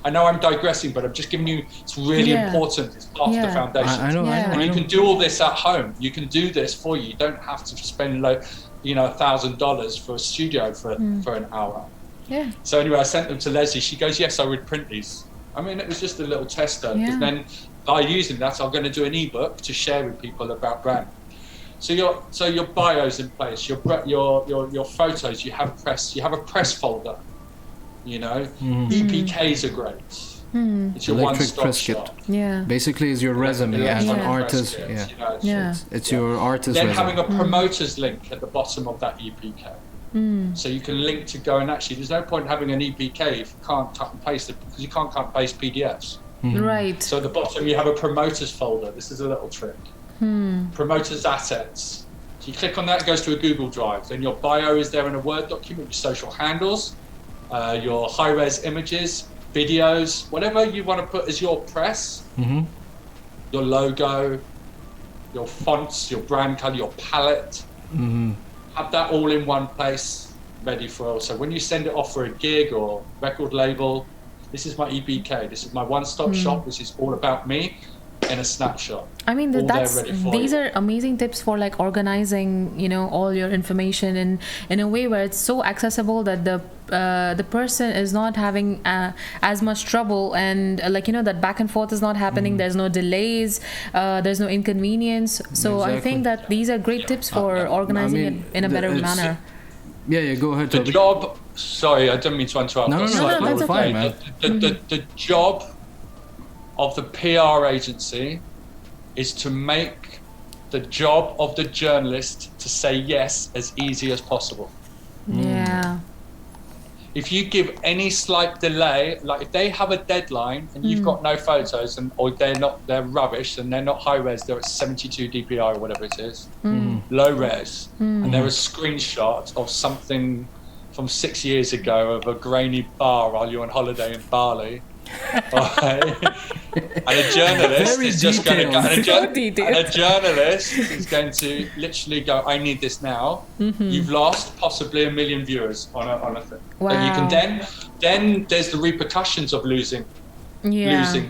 I know I'm digressing, but I'm just giving you, it's really important. It's part of the foundation. I know. And you can do all this at home. You can do this for you. You don't have to spend $1,000 for a studio for an hour. Yeah. So anyway, I sent them to Leslie. She goes, yes, I would print these. I mean, it was just a little tester. Because then by using that, I'm going to do an ebook to share with people about brand. So your bio's in place, your photos, you have a press folder, EPKs are great. It's your one-stop shop. Yeah. Basically, it's your resume as an artist. It's your artist then resume. Having a promoter's link at the bottom of that EPK. So you can link to go, and actually there's no point having an EPK if you can't cut and paste it, because you can't cut and paste PDFs. Right. So at the bottom you have a promoters folder. This is a little trick. Promoters assets. So you click on that, it goes to a Google Drive. Then your bio is there in a Word document, your social handles, your high-res images, videos, whatever you want to put as your press, your logo, your fonts, your brand color, your palette. Have that all in one place. ready for. So when you send it off for a gig or record label, this is my EBK. This is my one-stop shop. This is all about me in a snapshot. I mean, these you. are amazing tips for like organizing, you know, all your information in a way where it's so accessible that the person is not having as much trouble, and like, you know, that back and forth is not happening. There's no delays, there's no inconvenience. So Exactly. I think that these are great tips for organizing it in a better manner. Yeah, go ahead, Tobie. The job. Sorry, I didn't mean to interrupt. No, that's okay. Fine, man. The job of the PR agency is to make the job of the journalist to say yes as easy as possible. Yeah. If you give any slight delay, like if they have a deadline and you've got no photos, or they're rubbish and they're not high res, they're at 72 DPI or whatever it is, low res, and they're a screenshot of something from 6 years ago of a grainy bar while you're on holiday in Bali. And a journalist is just going to go, and a journalist is going to literally go, I need this now. You've lost possibly 1 million viewers on a thing. Wow. And you can then there's the repercussions of losing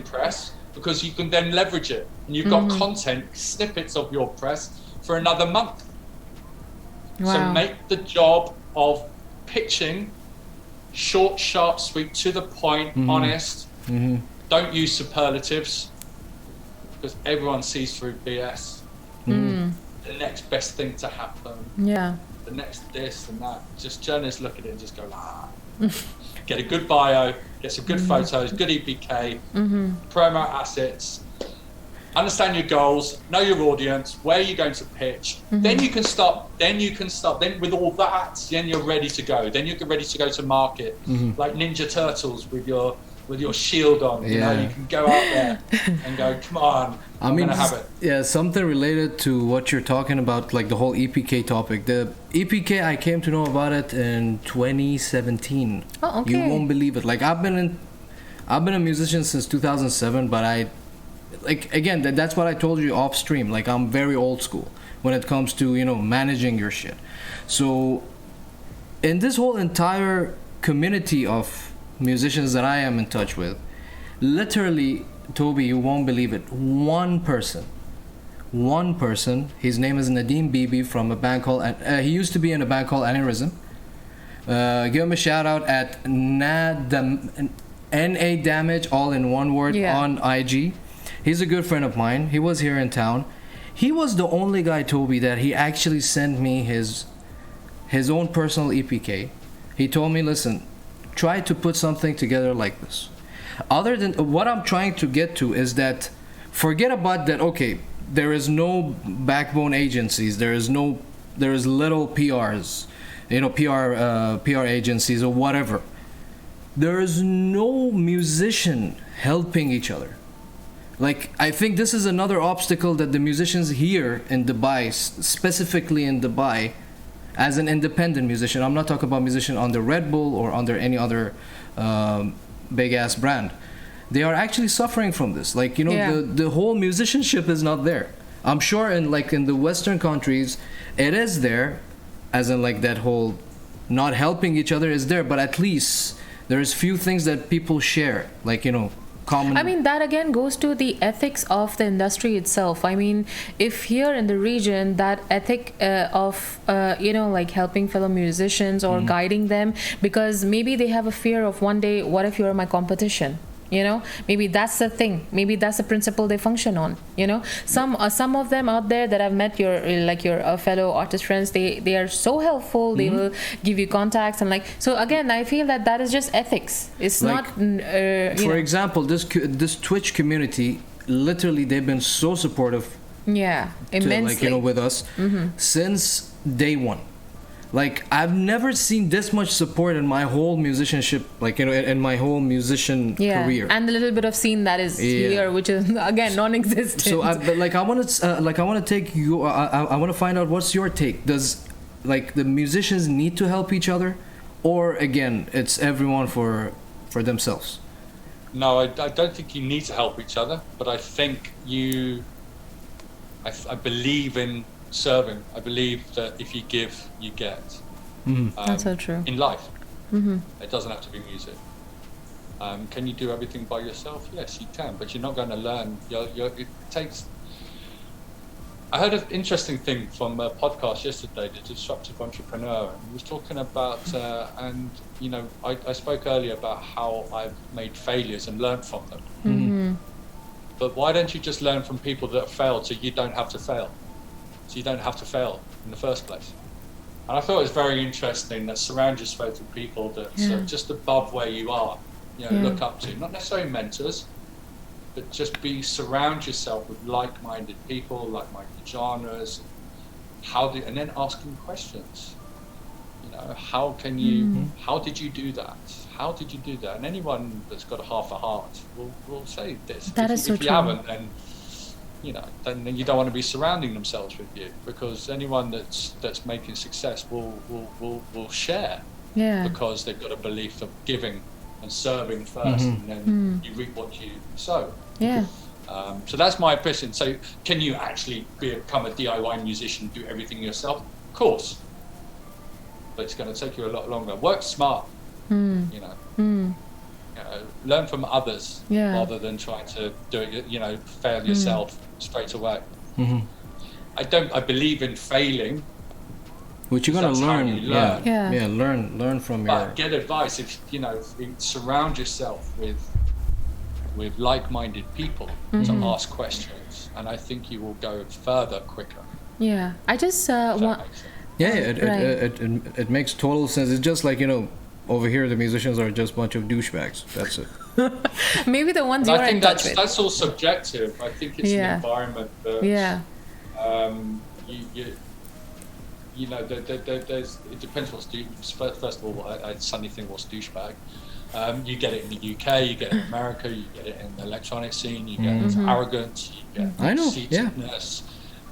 press, because you can then leverage it, and you've got content snippets of your press for another month. Wow. So make the job of pitching short, sharp, sweet, to the point, honest. Don't use superlatives, because everyone sees through BS. The next best thing to happen. Yeah. The next this and that. Just journalists look at it and just go, Get a good bio, get some good photos, good EBK, promo assets, understand your goals, know your audience, where you're going to pitch. Then you can start. Then with all that, then you're ready to go. Then you're ready to go to market, like Ninja Turtles with your shield on. You know, you can go out there and go, come on, I'm gonna have it. Yeah, something related to what you're talking about, like the whole EPK topic. The EPK, I came to know about it in 2017. Oh, okay. You won't believe it. Like I've been a musician since 2007, but that's what I told you off stream. Like I'm very old school when it comes to, you know, managing your shit. So in this whole entire community of musicians that I am in touch with, literally, Tobie, you won't believe it, one person, his name is Nadeem Bibi, from a band called he used to be in a band called Aneurysm. Give him a shout out at NA Damage, all in one word, on IG. He's a good friend of mine. He was here in town. He was the only guy, Tobie, that he actually sent me his own personal EPK. He told me, listen, try to put something together like this. Other than what I'm trying to get to is that, forget about that. Okay, there is no backbone agencies. There is little PRs, you know, PR agencies or whatever. There is no musician helping each other. Like, I think this is another obstacle that the musicians here in Dubai, specifically in Dubai, as an independent musician, I'm not talking about musician under Red Bull or under any other big ass brand, they are actually suffering from this. Like, you know, the whole musicianship is not there. I'm sure in the Western countries it is there, as in like that whole not helping each other is there, but at least there's few things that people share, like, you know, common. I mean, that again goes to the ethics of the industry itself. I mean, if here in the region that ethic of you know, like helping fellow musicians or guiding them, because maybe they have a fear of one day, what if you're my competition? You know, maybe that's the thing. Maybe that's the principle they function on. You know, some of them out there that I've met, your fellow artist friends, they are so helpful. They will give you contacts and like. So again, I feel that is just ethics. It's like, not. For example, this Twitch community, literally, they've been so supportive. Yeah, immensely. Like, you know, with us since day one. Like, I've never seen this much support in my whole musicianship, like, you know, in my whole musician career. And the little bit of scene that is here, which is again non-existent. So, I want to take you. I want to find out what's your take. Does like the musicians need to help each other, or again, it's everyone for themselves? No, I don't think you need to help each other, but I think I believe in serving. I believe that if you give, you get. That's so true. In life. It doesn't have to be music. Can you do everything by yourself? Yes, you can, but you're not going to learn. It takes. I heard an interesting thing from a podcast yesterday, The Disruptive Entrepreneur, and he was talking about, and you know, I spoke earlier about how I've made failures and learned from them. But why don't you just learn from people that have failed, so you don't have to fail? So you don't have to fail in the first place. And I thought it was very interesting that surround yourself with people that are just above where you are, you know, look up to, not necessarily mentors, but just surround yourself with like-minded people, like-minded genres. And then asking questions. You know, how can you? How did you do that? How did you do that? And anyone that's got a half a heart will say this. That is so if true. you haven't, then you know, then you don't want to be surrounding themselves with you, because anyone that's making success will share. Yeah. Because they've got a belief of giving and serving first, and then you reap what you sow. Yeah. So that's my opinion. So can you actually become a DIY musician, do everything yourself? Of course. But it's going to take you a lot longer. Work smart, you know. Learn from others rather than trying to do it, you know, fail yourself straight away. I believe in failing. Which you're gonna learn. Learn from your. But get advice. If you know, surround yourself with like-minded people to ask questions, and I think you will go further quicker. Yeah, I just want. It makes total sense. It's just like, you know, over here the musicians are just a bunch of douchebags. That's it. Maybe the ones you're in touch with. That's all subjective. I think it's an environment that you know, there's, it depends what's first of all, I suddenly think what's douchebag. You get it in the UK, you get it in America, you get it in the electronic scene, you get arrogance, you get conceitedness.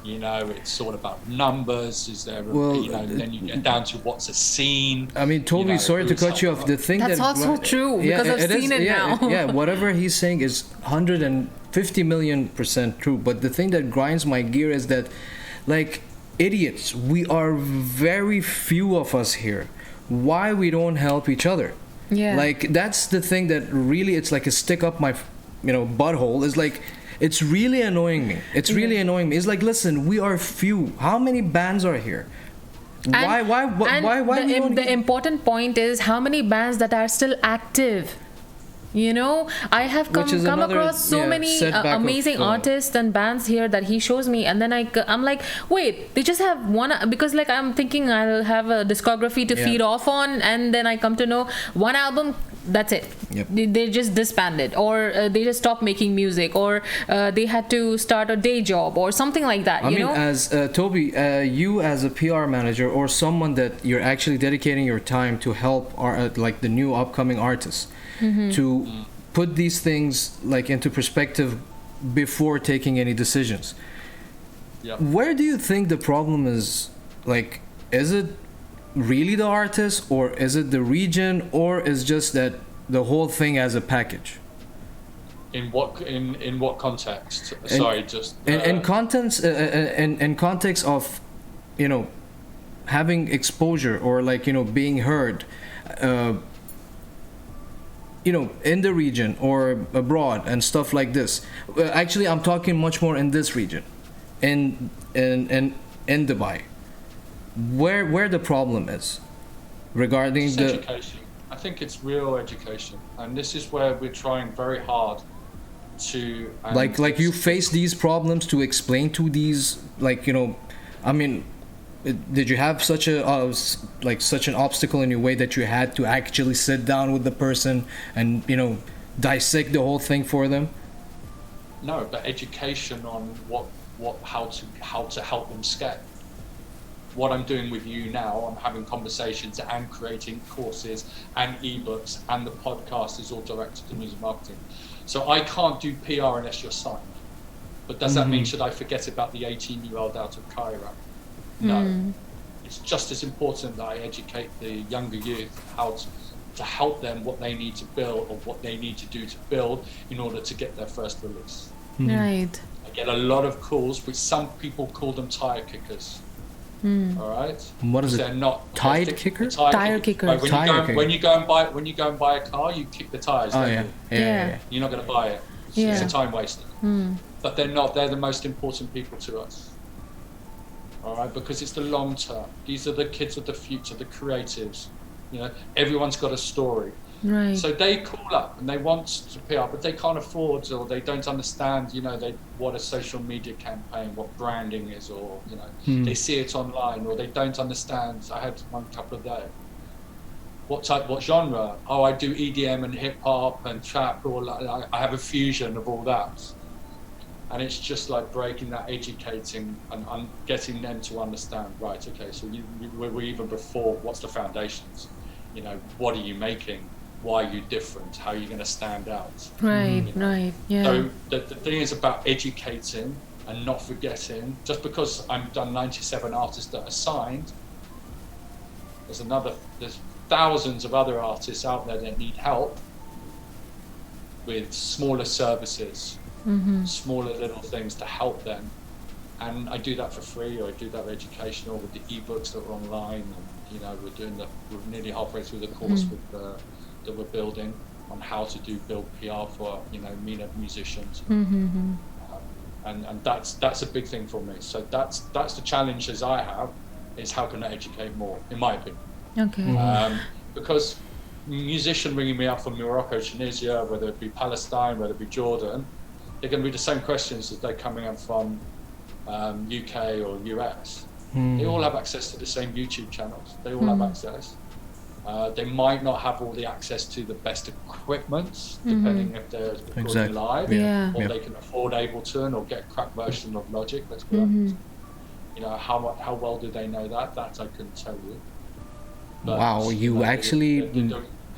You know, it's all about numbers. Is there, you know, then you get down to what's a scene. I mean, Tobie, you know, sorry to cut you off. The thing that's also true, because I've seen it now. Whatever he's saying is 150 million% true. But the thing that grinds my gear is that, like, idiots, we are very few of us here. Why we don't help each other? Yeah. Like, that's the thing that really, it's like a stick up my, you know, butthole. Is like, it's really annoying me. It's really annoying me. It's like, listen, we are few. How many bands are here? Why the important point is how many bands that are still active. You know, I have come across so many amazing artists and bands here that he shows me, and then I'm like, wait, they just have one, because like I'm thinking I'll have a discography to feed off on, and then I come to know one album, that's it. They just disbanded, or they just stopped making music, or they had to start a day job or something like that. You know, as Tobie, you as a PR manager or someone that you're actually dedicating your time to help like the new upcoming artists. To put these things like into perspective before taking any decisions. Where do you think the problem is? Like, is it really the artist, or is it the region, or is just that the whole thing as a package? In what context? In context of, you know, having exposure, or like, you know, being heard. You know, in the region or abroad and stuff like this. Actually, I'm talking much more in this region, in Dubai, where the problem is regarding the education. I think it's real education, and this is where we're trying very hard to like you face these problems to explain to these, like, you know, I mean. Did you have such an obstacle in your way that you had to actually sit down with the person and, you know, dissect the whole thing for them? No, but education on how to help them scale. What I'm doing with you now, I'm having conversations and creating courses and ebooks, and the podcast is all directed to music marketing. So I can't do PR unless you're signed. But does that mean should I forget about the 18-year-old out of Cairo? No, it's just as important that I educate the younger youth how to help them what they need to build, or what they need to do to build in order to get their first release. Right. I get a lot of calls, which some people call them tire kickers. All right. What is it? They're not Tide kicker? Tire kicker. Like Tire when you go and buy a car, you kick the tires. Oh, don't yeah. you? Yeah. You're not going to buy it. Yeah. It's a time waster. But they're not. They're the most important people to us. All right, because it's the long term. These are the kids of the future, the creatives. You know, everyone's got a story. Right. So they call up and they want to PR, but they can't afford, or they don't understand, you know, what a social media campaign, what branding is, or, you know, they see it online, or they don't understand. I had one couple of days. What genre? Oh, I do EDM and hip hop and trap, or like, I have a fusion of all that. And it's just like breaking that, educating and getting them to understand, right, okay, so we're even before, what's the foundations? You know, what are you making? Why are you different? How are you going to stand out? Right, you know? right, yeah. So the thing is about educating and not forgetting. Just because I've done 97 artists that are signed, there's thousands of other artists out there that need help with smaller services, smaller little things to help them. And I do that for free, or I do that educational with the ebooks that are online. And, you know, we're nearly halfway through the course that we're building on how to build PR for, you know, MENA musicians. And that's a big thing for me. So that's the challenge as I have, is how can I educate more, in my opinion. Okay. Because musician ringing me up from Morocco, Tunisia, whether it be Palestine, whether it be Jordan, they're going to be the same questions as they're coming up from UK or US. They all have access to the same YouTube channels. They all have access. They might not have all the access to the best equipment, depending if they're recording live, or they can afford Ableton or get a crack version of Logic. Let's be honest. You know, how well do they know that? That I couldn't tell you. But, wow, you actually,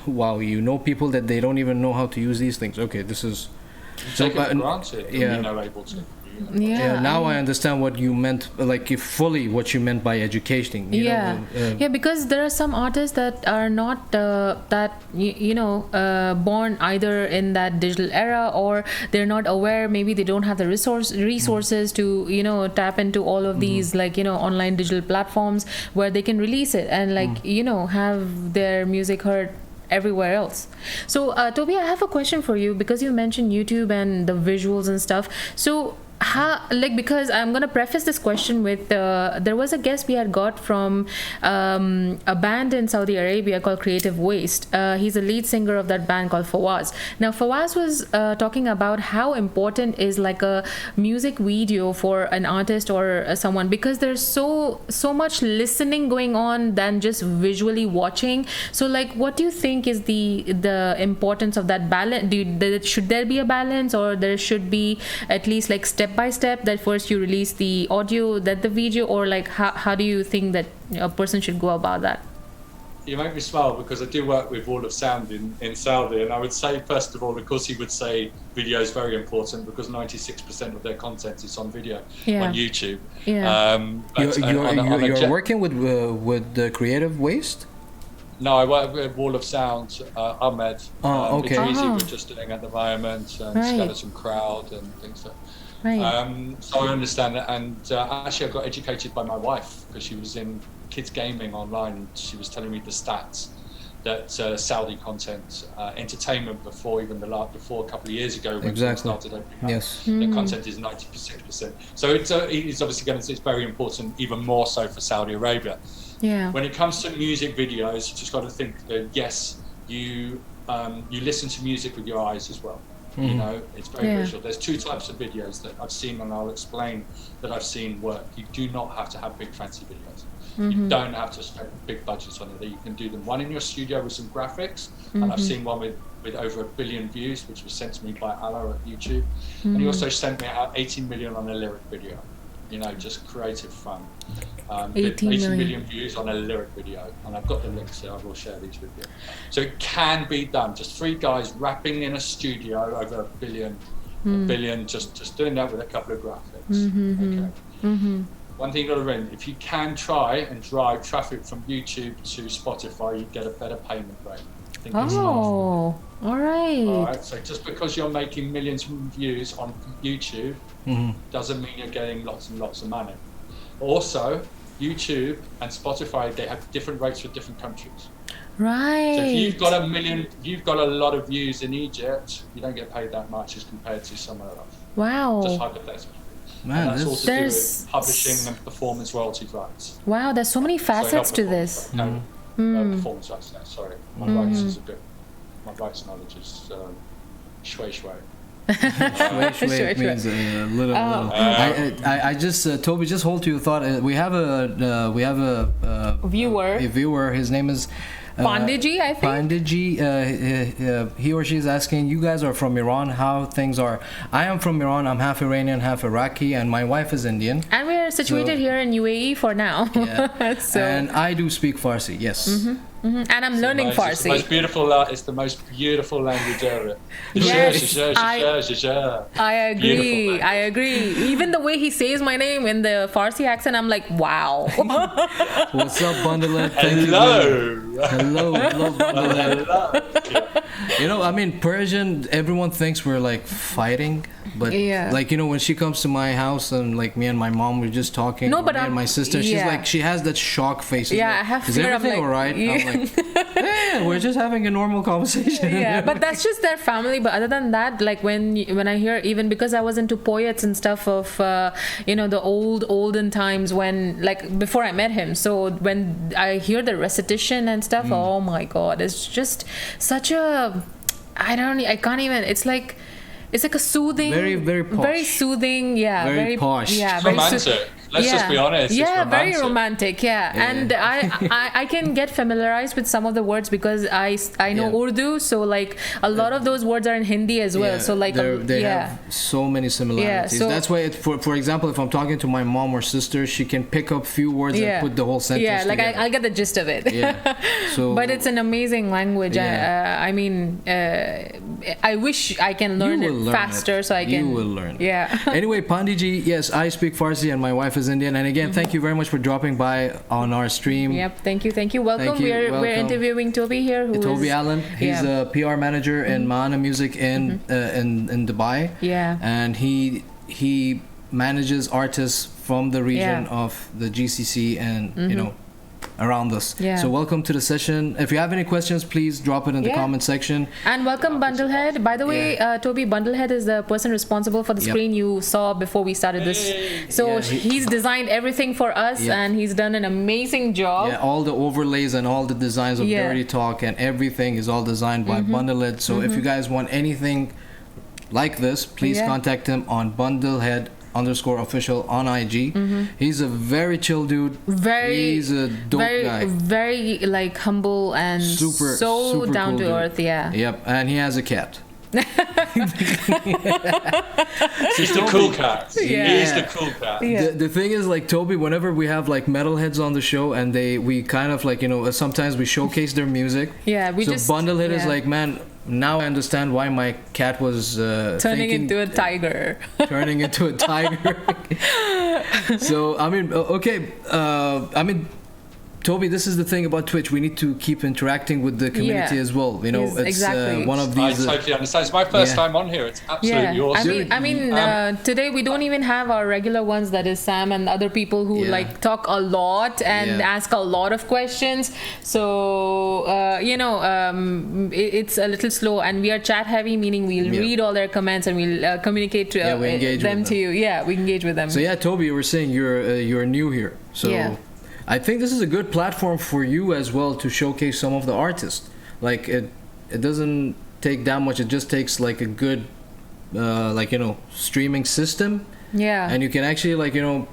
wow, you know people that they don't even know how to use these things. Okay, this is. So, take it for granted, you know, Ableton. Yeah, now I understand what you meant, like fully what you meant by educating. You know, because there are some artists that are not born either in that digital era, or they're not aware. Maybe they don't have the resources to, you know, tap into all of these, like, you know, online digital platforms where they can release it and, like, you know, have their music heard everywhere else. So Tobie, I have a question for you, because you mentioned YouTube and the visuals and stuff. So because I'm gonna preface this question with there was a guest we had got from a band in Saudi Arabia called Creative Waste. He's a lead singer of that band called Fawaz. Now Fawaz was talking about how important is like a music video for an artist or someone, because there's so much listening going on than just visually watching. So, like, what do you think is the importance of that balance? Should there be a balance, or there should be at least like step by step, that first you release the audio, then the video, or like how do you think that a person should go about that? You make me smile, because I do work with Wall of Sound in Saudi, and I would say, first of all, of course he would say video is very important, because 96% of their content is on video on YouTube. You're working with the Creative Waste? No, I work with Wall of Sound, Ahmed. Okay. We're just doing at the moment, and Skeleton Crowd and things like that. So I understand that, and actually I got educated by my wife, because she was in kids gaming online, and she was telling me the stats that Saudi content, entertainment before a couple of years ago when it started opening up, the content is 96%. So it's obviously it's very important, even more so for Saudi Arabia. Yeah. When it comes to music videos, you just got to think that yes, you listen to music with your eyes as well. You know, it's very visual. There's two types of videos that I've seen, and I'll explain that I've seen work. You do not have to have big fancy videos. You don't have to spend big budgets on it. You can do them one in your studio with some graphics, and I've seen one with over 1 billion views, which was sent to me by Allah at YouTube. And he also sent me out 18 million on a lyric video. You know, just creative fun. 18 million views on a lyric video, and I've got the links here. I will share these with you. So it can be done. Just 3 guys rapping in a studio over 1 billion, just doing that with a couple of graphics. Okay. One thing you got to remember: if you can try and drive traffic from YouTube to Spotify, you get a better payment rate. I think all right. All right. So just because you're making millions of views on YouTube doesn't mean you're getting lots and lots of money. Also, YouTube and Spotify, they have different rates for different countries. Right. So if you've got a lot of views in Egypt, you don't get paid that much as compared to somewhere else. Wow. Just hypothetically. Man, and that's all to do there's- with publishing and performance royalty rights. Wow, there's so many facets to this. No, performance rights. No, sorry, my rights is a bit. My rights knowledge is shui shui. Shui means a little. I just Tobie, just hold to your thought. We have a viewer. His name is Pandiji, I think. Pandiji, he or she is asking, you guys are from Iran, how things are. I am from Iran, I'm half Iranian, half Iraqi, and my wife is Indian. And we're situated here in UAE for now. Yeah. So. And I do speak Farsi, yes. And I'm learning Farsi. It's the most beautiful. It's the most beautiful language ever. Yes, I agree. Beautiful I agree. Even the way he says my name in the Farsi accent, I'm like, wow. What's up, Bundlehead? Hello, Bundlehead. You know, I mean, Persian, everyone thinks we're like fighting. But like, you know, when she comes to my house and like me and my mom were just talking, me and my sister, she's like, she has that shock face. Yeah, like, I have is fear. everything all right? I'm like, hey, we're just having a normal conversation. Yeah, but that's just their family. But other than that, like when I hear, even because I was into poets and stuff of you know, the olden times when, like, before I met him, so when I hear the recitation and stuff, oh my god, it's just such a, I can't even, it's like a soothing, very posh. very soothing, very posh. Yeah, it's romantic. Let's just be honest. Yeah, it's very romantic. Yeah, and I can get familiarized with some of the words because I know Urdu, so like a lot of those words are in Hindi as well. So like they have so many similarities. Yeah, so, that's why for example, if I'm talking to my mom or sister, she can pick up few words and put the whole sentence. Yeah, like together. I get the gist of it. Yeah. So, but it's an amazing language. I mean, I wish I can learn it faster so I can. You will learn. Yeah. Anyway, Pandiji, yes, I speak Farsi and my wife is Indian. And again, thank you very much for dropping by on our stream. Yep, thank you. Welcome. We're interviewing Tobie here. Tobie Allen. He's a PR manager in MENA Music in Dubai. Yeah. And he manages artists from the region of the GCC and you know, around us. Yeah. So welcome to the session. If you have any questions, please drop it in the comment section. And welcome Bundlehead. By the way, Tobie, Bundlehead is the person responsible for the screen you saw before we started this. So he's designed everything for us and he's done an amazing job. Yeah, all the overlays and all the designs of Dirty Talk and everything is all designed by Bundlehead. So if you guys want anything like this, please contact him on Bundlehead_official on IG. He's a very chill dude. He's a dope guy. Very like humble and super down to earth. Yeah. Yep, and he has a cat. He's the cool cat. He's the cool cat. The thing is, like, Tobie, whenever we have like metalheads on the show and we kind of like, you know, sometimes we showcase their music. Yeah, we just Bundlehead is like, man, now I understand why my cat was turning into a tiger. Turning into a tiger. So I mean, okay, I mean, Tobie, this is the thing about Twitch. We need to keep interacting with the community as well. You know, it's one of these. I totally understand. It's my first time on here. It's absolutely awesome. I mean, today we don't even have our regular ones. That is Sam and other people who like talk a lot and ask a lot of questions. So you know, it's a little slow, and we are chat heavy, meaning we'll read all their comments and we'll communicate to them to you. Yeah, we engage with them. So Tobie, you were saying you're new here. So. I think this is a good platform for you as well to showcase some of the artists. Like it doesn't take that much. It just takes like a good, like, you know, streaming system. Yeah. And you can actually, like, you know,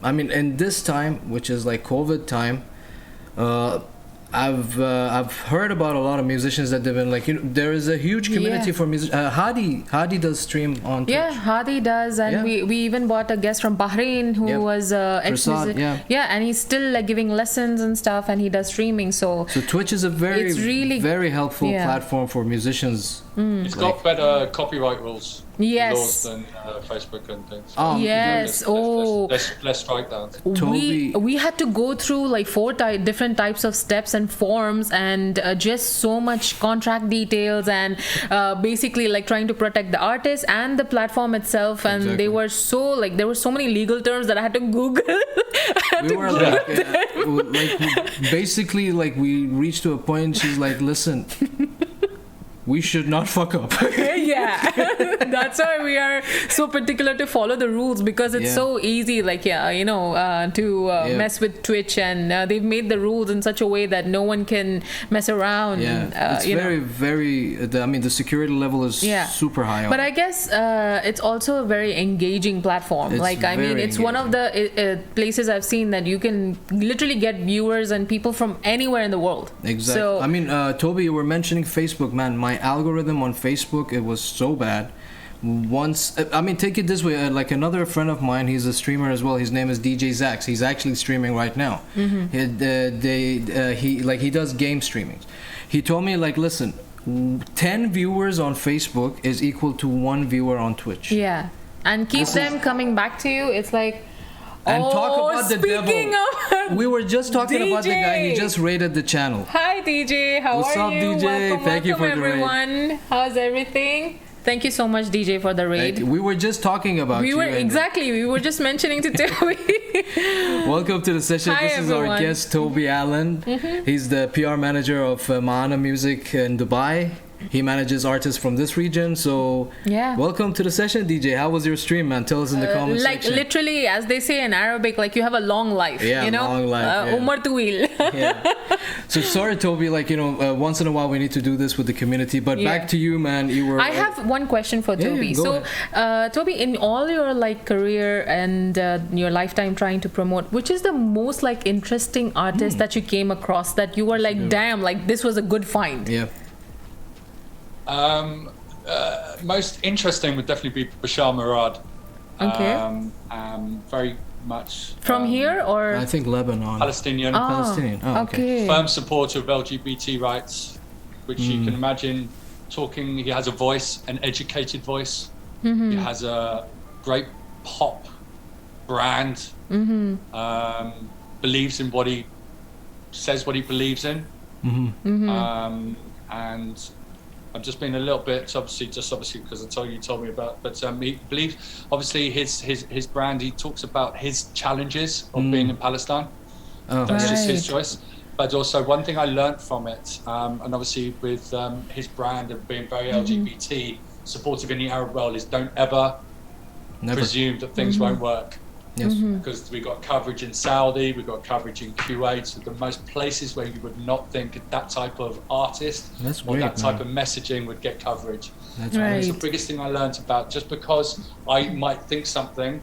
I mean, in this time, which is like COVID time, I've heard about a lot of musicians that they've been like, you know, there is a huge community for music. Hadi does stream on Twitch. Yeah, Hadi does, and we even bought a guest from Bahrain who was ex-music. And he's still like giving lessons and stuff, and he does streaming. So Twitch is a very helpful platform for musicians It's got better copyright laws. Yes. Laws than Facebook and things. Yes. Less strike downs. We had to go through like 4 different types of steps and forms, and just so much contract details, and basically like trying to protect the artist and the platform itself. And they were so like, there were so many legal terms that I had to Google. We were basically like we reached to a point. She's like, listen. We should not fuck up. Yeah, that's why we are so particular to follow the rules, because it's so easy, like to mess with Twitch, and they've made the rules in such a way that no one can mess around. Yeah, it's very. I mean, the security level is super high. But I guess it's also a very engaging platform. It's one of the places I've seen that you can literally get viewers and people from anywhere in the world. Exactly. So, I mean, Tobie, you were mentioning Facebook, man. My algorithm on Facebook, it was so bad. Once, I mean, take it this way, like another friend of mine, he's a streamer as well. His name is DJ Zax. He's actually streaming right now. He does game streaming. He told me, like, listen, 10 viewers on Facebook is equal to 1 viewer on Twitch. Yeah, and keep them coming back to you. It's like, and talk about the devil. Of we were just talking about the guy. He just raided the channel. Hi DJ, What's are up, you? DJ? Thank you for everyone. the raid. How's everything? Thank you so much, DJ, for the raid. We were just talking about you. We were just mentioning to Tobie. Welcome to the session. Hi, this everyone. is our guest, Tobie Allen. He's the PR manager of MENA Music in Dubai. He manages artists from this region. So welcome to the session, DJ. How was your stream, man? Tell us in the comments section. Literally, as they say in Arabic, like you have a long life. Yeah, long life. Umar Tuwil. So sorry, Tobie, once in a while we need to do this with the community. But back to you, man. I have one question for Tobie. So Tobie, in all your career and your lifetime trying to promote, which is the most interesting artist that you came across that you were damn, this was a good find? Yeah. Most interesting would definitely be Bashar Murad. Okay. Very much from here, or I think Lebanon. Palestinian. Palestinian. Oh, okay. Firm supporter of LGBT rights, which you can imagine talking. He has a voice, an educated voice. He has a great pop brand. Believes in what he says, what he believes in. And I'm just being a little bit obviously because you told me about, but he believes obviously his brand. He talks about his challenges of being in Palestine. That's just his choice. But also one thing I learned from it, and obviously with his brand of being very LGBT supportive in the Arab world, is don't ever presume that things won't work. Yes. Because we got coverage in Saudi, we got coverage in Kuwait, so the most places where you would not think that type of artist that type of messaging would get coverage. That's right. It's the biggest thing I learned about. Just because I might think something,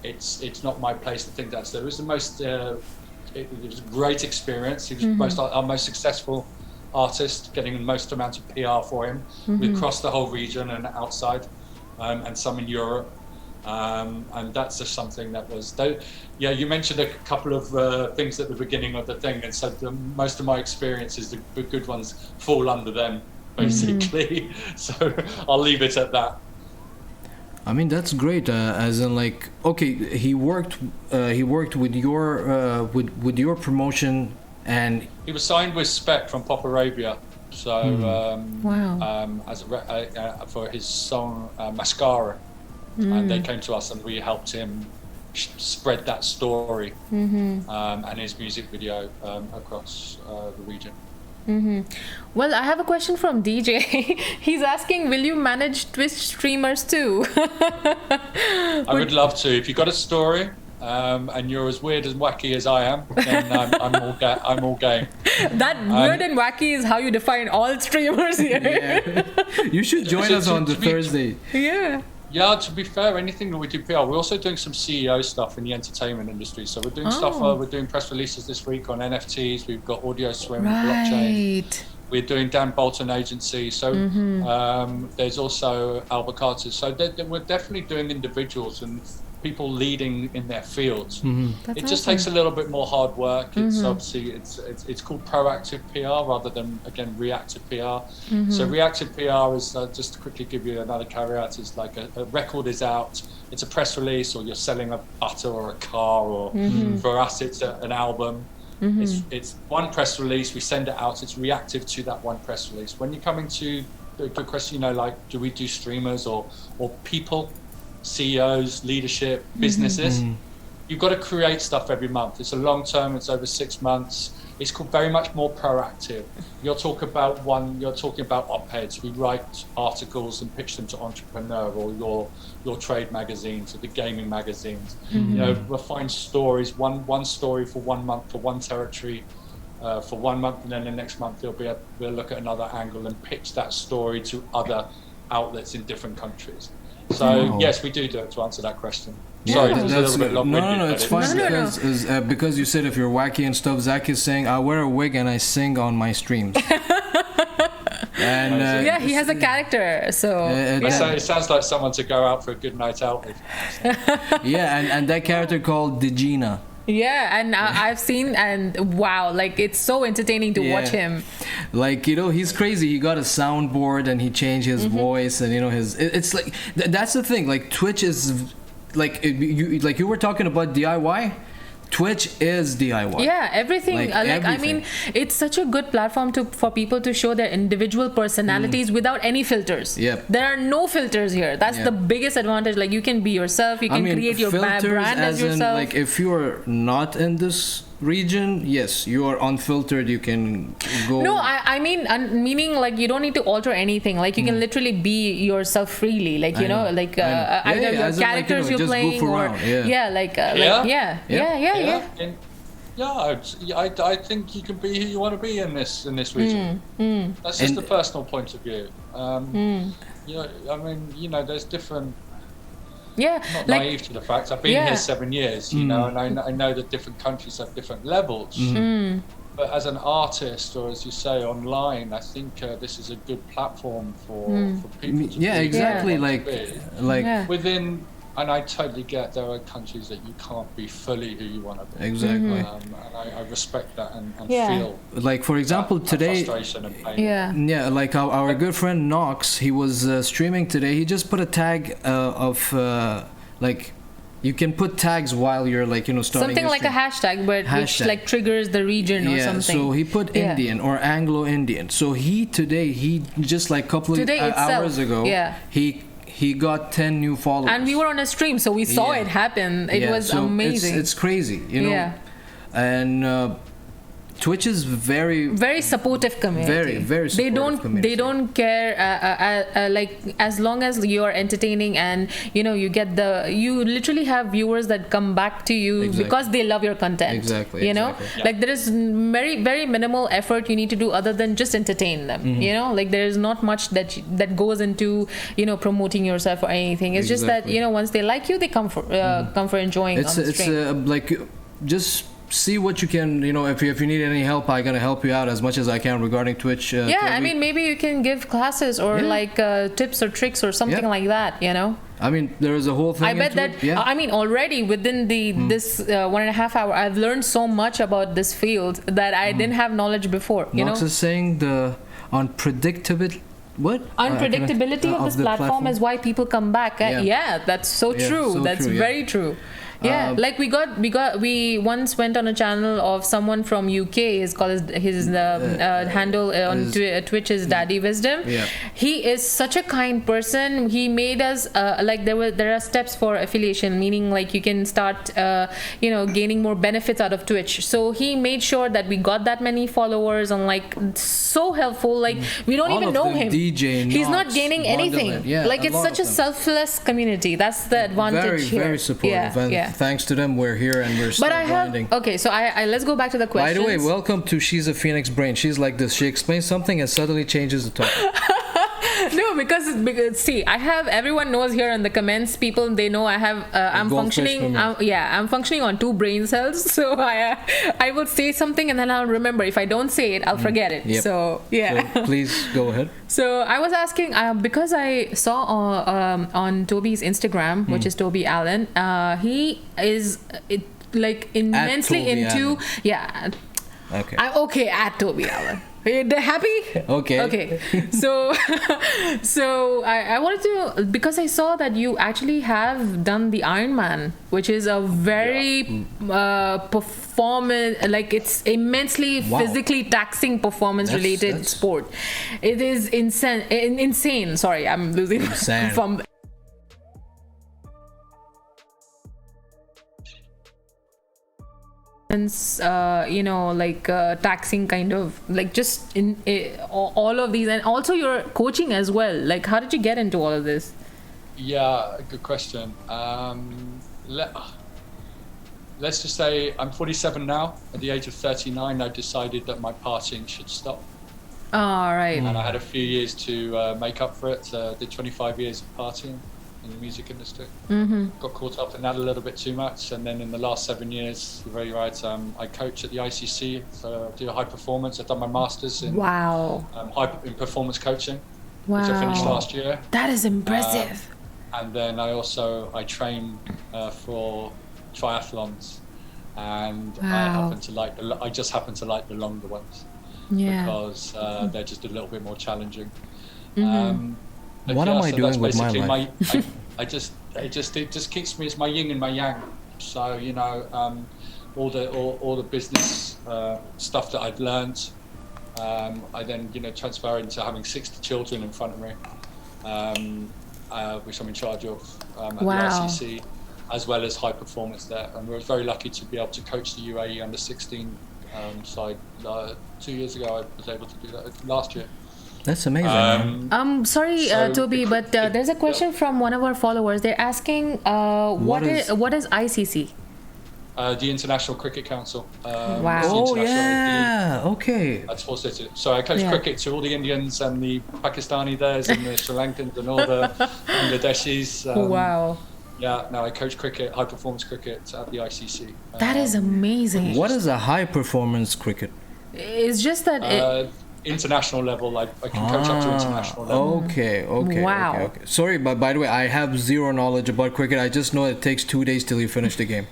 it's not my place to think that. So it was the most. It was a great experience. He was our most successful artist, getting the most amount of PR for him. We crossed the whole region and outside, and some in Europe. And that's just something that was, you mentioned a couple of things at the beginning of the thing, and so most of my experiences, the good ones, fall under them, basically. So I'll leave it at that. I mean, that's great. As in, he worked with your promotion, and he was signed with Spec from Pop Arabia. So as for his song Mascara. And they came to us and we helped him spread that story and his music video across the region. Well, I have a question from DJ. He's asking, will you manage Twitch streamers too? I would love to. If you've got a story and you're as weird and wacky as I am, then I'm all game. That weird and wacky is how you define all streamers here. Yeah. You should join us on the Thursday. Yeah, to be fair, anything that we do PR, we're also doing some CEO stuff in the entertainment industry. So we're doing stuff, we're doing press releases this week on NFTs. We've got audio swim, blockchain. We're doing Dan Bolton Agency. So there's also Albert Carter. So we're definitely doing individuals. And people leading in their fields. That's It just awesome. takes a little bit more hard work. It's obviously it's called proactive PR rather than, again, reactive PR. So reactive PR is, just to quickly give you another caveat, is like a record is out, it's a press release, or you're selling a butter or a car, or for us it's an album. It's one press release, we send it out, it's reactive to that one press release. When you come into the good question, like, do we do streamers or people, CEOs, leadership, businesses? You've got to create stuff every month. It's a long term, it's over 6 months. It's called very much more proactive. You're talking about op-eds. We write articles and pitch them to Entrepreneur or your trade magazines or the gaming magazines. We'll find stories, one story for 1 month for one territory, for 1 month, and then the next month we'll look at another angle and pitch that story to other outlets in different countries. So yes, we do it, to answer that question. Sorry, it was a little bit long-winded. No, it's fine. Because you said if you're wacky and stuff, Zach is saying, I wear a wig and I sing on my streams. And yeah, he has a character, so it sounds like someone to go out for a good night out with. Yeah, and that character called Digina. Yeah, and I've seen, and wow, like it's so entertaining to watch him. Like, he's crazy. He got a soundboard and he changed his voice, and it's like that's the thing. Like, Twitch is like you were talking about DIY. Twitch is DIY. Yeah, everything. Everything. I mean, it's such a good platform for people to show their individual personalities without any filters. Yep. There are no filters here. That's the biggest advantage. Like, you can be yourself. You can create your brand as yourself. Like, if you're not in this region, yes, you are unfiltered. You can go. No, I mean, meaning like you don't need to alter anything. Like, you can literally be yourself freely. Like, either your characters you're playing or I think you can be who you want to be in this region. That's just a personal point of view. There's different. Yeah, not naive to the fact. I've been here 7 years, and I know that different countries have different levels. But as an artist, or as you say, online, I think this is a good platform for people to be. Exactly. Within. And I totally get there are countries that you can't be fully who you want to be. Exactly. And I respect that and feel. Like, for example, today. Frustration and pain. Yeah, like our good friend Knox, he was streaming today. He just put a tag of you can put tags while you're starting something like a hashtag, but which like triggers the region or something. So he put Indian or Anglo-Indian. So he just like a couple of hours ago, he got 10 new followers. And we were on a stream, so we saw it happen. It was amazing. It's crazy, And Twitch is very supportive community. Very supportive community. They don't care like, as long as you're entertaining and you literally have viewers that come back to you because they love your content. Exactly. Like, there is very, very minimal effort you need to do other than just entertain them. Like, there is not much that goes into promoting yourself or anything. It's just that once they like you, they come for enjoying on the stream. Like, just see what you can, if you need any help, I'm gonna help you out as much as I can regarding Twitch. I mean, maybe you can give classes or tips or tricks or something like that. I mean, there is a whole thing. I bet that. I mean, already within this 1.5 hour, I've learned so much about this field that I didn't have knowledge before. Knox is saying the unpredictability. What? Unpredictability of this platform is why people come back. That's so true. So that's true, very true. Yeah, like we once went on a channel of someone from UK. His handle on Twitch is Daddy Wisdom. He is such a kind person. He made us there are steps for affiliation, meaning like you can start gaining more benefits out of Twitch. So he made sure that we got that many followers and like so helpful. Like, we don't even know him. DJ, he's not gaining anything. Like, it's such a selfless community. That's the advantage here. Very supportive. Thanks to them, we're here and we're still grinding. Okay, so I let's go back to the questions. By the way, welcome to She's a Phoenix Brain. She's like this. She explains something and suddenly changes the topic. No, because see, I have, everyone knows here in the comments, people, they know I have, I'm functioning, I'm functioning on 2 brain cells. So I will say something and then I'll remember. If I don't say it, I'll forget it. Yep. So yeah. So please go ahead. So I was asking, because I saw on Tobie's Instagram, which is Tobie Allen, he is like immensely into, Okay. Okay, at Tobie Allen. Are you happy? Okay. So I wanted to, because I saw that you actually have done the Ironman, which is a very performance, like it's immensely physically taxing performance related sport. It is insane. Sorry, I'm losing from. Taxing kind of, like, just in all of these, and also your coaching as well. Like, how did you get into all of this? Yeah, good question. Let's just say I'm 47 now. At the age of 39, I decided that my partying should stop. All right. And I had a few years to make up for it. Did 25 years of partying in the music industry. Got caught up in that a little bit too much, and then in the last 7 years, you're very right, I coach at the ICC, so I do high performance. I've done my masters in in performance coaching, which I finished last year. That is impressive. And then I train for triathlons, and I just happen to like the longer ones because they're just a little bit more challenging. What am I doing with my life? It just keeps me as my yin and my yang. So all the business stuff that I've learned, I then transfer into having 60 children in front of me, which I'm in charge of at the ICC, as well as high performance there. And we were very lucky to be able to coach the UAE under 16 side. 2 years ago, I was able to do that last year. That's amazing. Sorry, Tobie, but there's a question from one of our followers. They're asking, what is ICC? The International Cricket Council. Okay. That's what it is. So I coach cricket to all the Indians and the Pakistani there's and the Sri Lankans and all the Bangladeshis. Yeah, no, I coach cricket, high performance cricket at the ICC. That is amazing. What is a high performance cricket? It's just that international level, I can coach up to international level. Okay. Wow. Okay. Sorry, but by the way, I have zero knowledge about cricket. I just know it takes 2 days till you finish the game.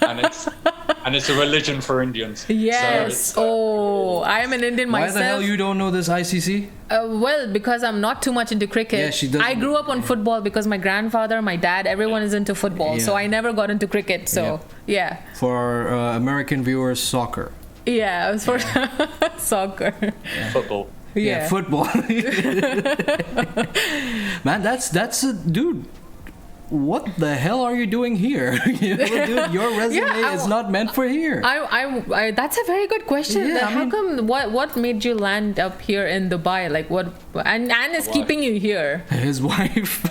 and it's a religion for Indians. Yes. So I am an Indian myself. Why the hell you don't know this ICC? Well, because I'm not too much into cricket. Yeah, she does. I grew up on football because my grandfather, my dad, everyone is into football. So I never got into cricket. So For our American viewers, soccer. Yeah, it was for soccer. Football. Yeah, football. Man, that's a dude. What the hell are you doing here? Dude, your resume is not meant for here. I that's a very good question. How come? What made you land up here in Dubai? Like what? And is keeping you here? His wife.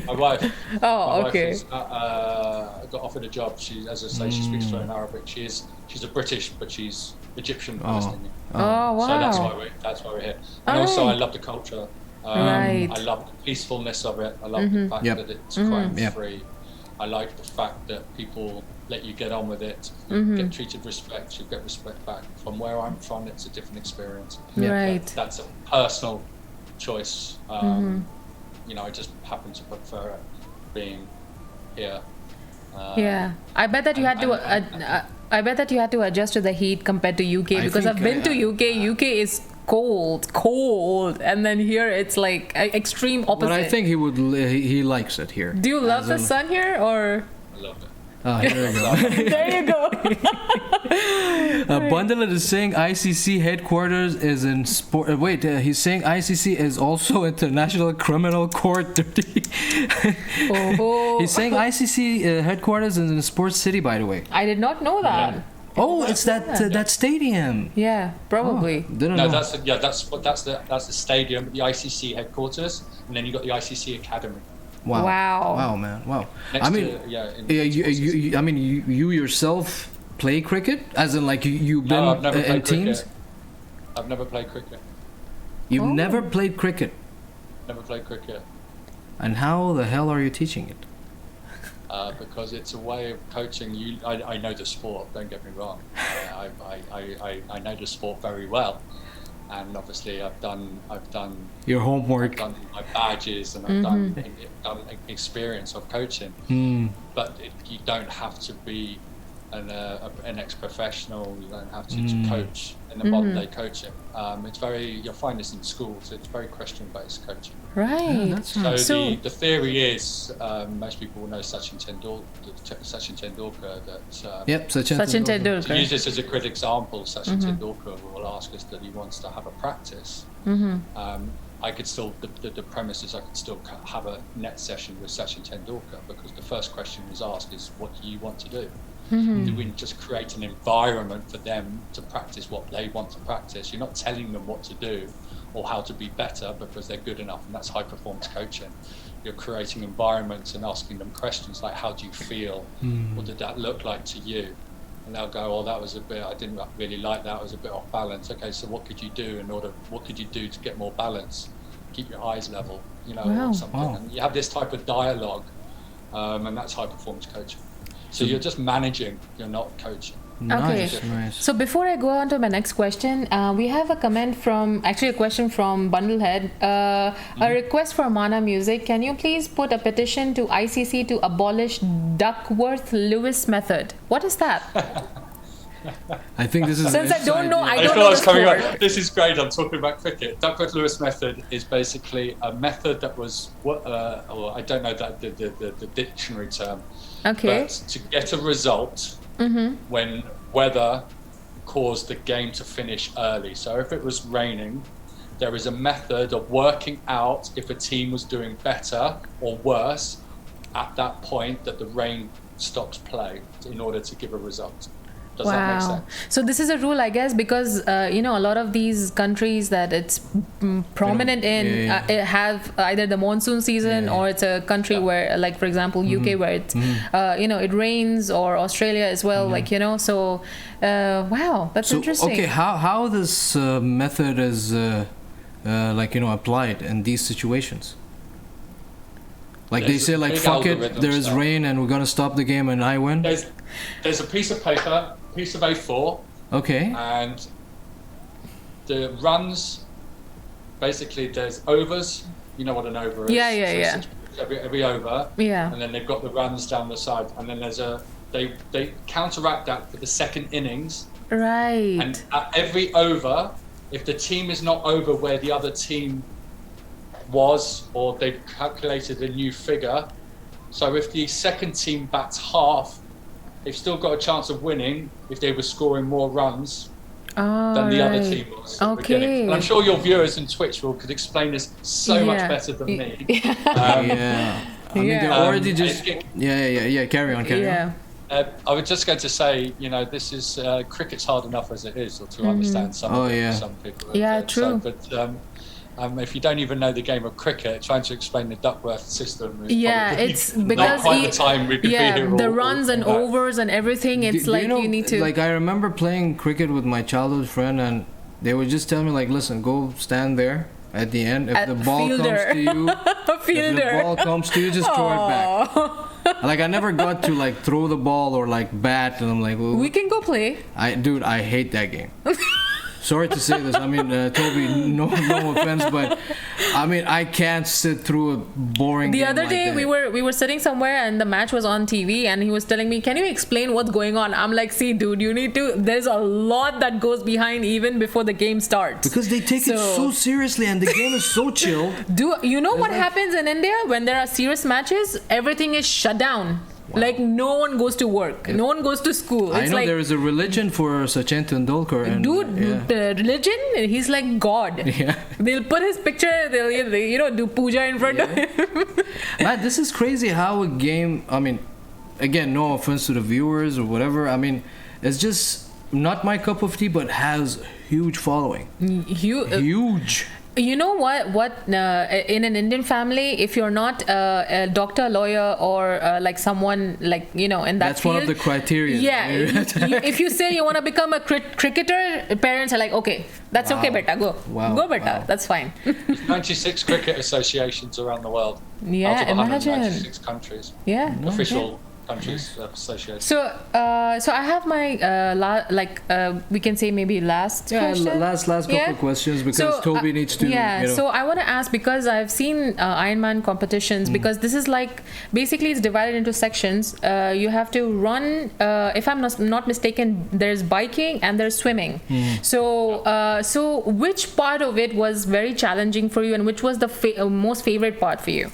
My wife. Okay. I got offered a job. She, as I say, she speaks fluent Arabic. She's a British, but she's Egyptian Palestinian. Wow. So that's why we're here. And also, I love the culture. I love the peacefulness of it. I love the fact that it's crime-free. I like the fact that people let you get on with it. You get treated respect, you get respect back. From where I'm from, it's a different experience. Right. That's a personal choice. I just happen to prefer it being here. I bet that you had to. I bet that you had to adjust to the heat compared to UK because I've been to UK. UK is cold, and then here it's like extreme opposite. But I think he likes it here. Do you love the sun here, or? I love it. Here we go. There you go. Bundlet is saying ICC headquarters is in sport. He's saying ICC is also International Criminal Court. He's saying ICC headquarters is in Sports City, by the way. I did not know that. Yeah. Oh, it's that stadium. Yeah, probably. Didn't know. That's the stadium, the ICC headquarters, and then you got the ICC Academy. Wow, man. Wow. You yourself play cricket? As in, like, you've been in teams? I've never played cricket. You've never played cricket? Never played cricket. And how the hell are you teaching it? Because it's a way of coaching. I know the sport. Don't get me wrong. I know the sport very well, and obviously I've done Your homework. I've done my badges, and I've done experience of coaching. But you don't have to be an ex-professional. You don't have to coach in the modern day coaching. It's you'll find this in schools. It's very question-based coaching. Right. Yeah, that's right. So the theory is, most people will know Sachin Tendulkar. Yep, Sachin Sachin To Tendulkar. use this as a good example, Sachin Tendulkar will ask us that he wants to have a practice. I could still, the premise is I could still have a net session with Sachin Tendulkar, because the first question was asked is, what do you want to do? Do we just create an environment for them to practice what they want to practice? You're not telling them what to do or how to be better because they're good enough, and that's high performance coaching. You're creating environments and asking them questions like, how do you feel? What did that look like to you? And they'll go, oh, that was a bit, I didn't really like that, it was a bit off balance. Okay, so what could you do to get more balance? Keep your eyes level, or something. Wow. And you have this type of dialogue, and that's high performance coaching. So you're just managing, you're not coaching. Nice, Okay. nice. So before I go on to my next question, we have a question from Bundlehead. A request for Mana Music. Can you please put a petition to ICC to abolish Duckworth-Lewis method? What is that? I think this is Since I don't know, I I don't thought know I was the coming sport. up. This is great. I'm talking about cricket. Duckworth-Lewis method is basically a method that was I don't know the dictionary term. Okay. But to get a result when weather caused the game to finish early. So if it was raining, there is a method of working out if a team was doing better or worse at that point that the rain stops play in order to give a result. Does that make sense? So this is a rule, I guess, because a lot of these countries that it's prominent in have either the monsoon season or it's a country where, like for example, UK, where it's it rains, or Australia as well. So wow, that's interesting. Okay, how this method is applied in these situations? Like they say, like, fuck it, there's rain and we're gonna stop the game and I win. There's a piece of paper, piece of A4. Okay. And the runs, basically there's overs. You know what an over is? Yeah. Every over. Yeah. And then they've got the runs down the side. And then there's they counteract that for the second innings. Right. And at every over, if the team is not over where the other team was, or they've calculated a new figure. So if the second team bats half, they've still got a chance of winning if they were scoring more runs than the other team was. At the beginning. And I'm sure your viewers on Twitch could explain this so much better than me. I mean, they're already just... Carry on. I was just going to say, this is cricket's hard enough as it is, or to understand some people. Yeah, true. If you don't even know the game of cricket, trying to explain the Duckworth system is it's because not quite the time we could be here. The runs and overs and everything, it's you need to... Like, I remember playing cricket with my childhood friend, and they would just tell me, like, listen, go stand there at the end. If the ball comes to you, just throw it back. Like, I never got to, like, throw the ball or, like, bat, and I'm like, well, we can go play. I hate that game. Sorry to say this. I mean, Tobie, no offense, but I mean, I can't sit through a boring game. The other day, we were sitting somewhere and the match was on TV, and he was telling me, "Can you explain what's going on?" I'm like, "See, dude, you need to. There's a lot that goes behind even before the game starts." Because they take it so seriously, and the game is so chill. Do you know what happens in India when there are serious matches? Everything is shut down. Wow. Like, no one goes to work, no one goes to school. I know there is a religion for Sachin Tendulkar. And, religion? He's like God. Yeah. They'll put his picture, they'll do puja in front of him. Man, this is crazy how a game, I mean, again, no offense to the viewers or whatever, I mean, it's just not my cup of tea, but has huge following. Huge. You know what in an Indian family, if you're not a doctor, lawyer, or like someone like, in that That's field, one of the criteria. Yeah. If you say you want to become a cricketer, parents are like, okay, that's okay, beta, go. Go, beta, that's fine. There's 96 cricket associations around the world. Yeah, out of imagine. 196 countries. Yeah. Official countries associated. So I have my we can say maybe last question. last couple of questions, because Tobie needs to. So I want to ask, because I've seen Ironman competitions, because this is like basically it's divided into sections. You have to run. If I'm not mistaken, there's biking and there's swimming. So which part of it was very challenging for you, and which was the most favorite part for you?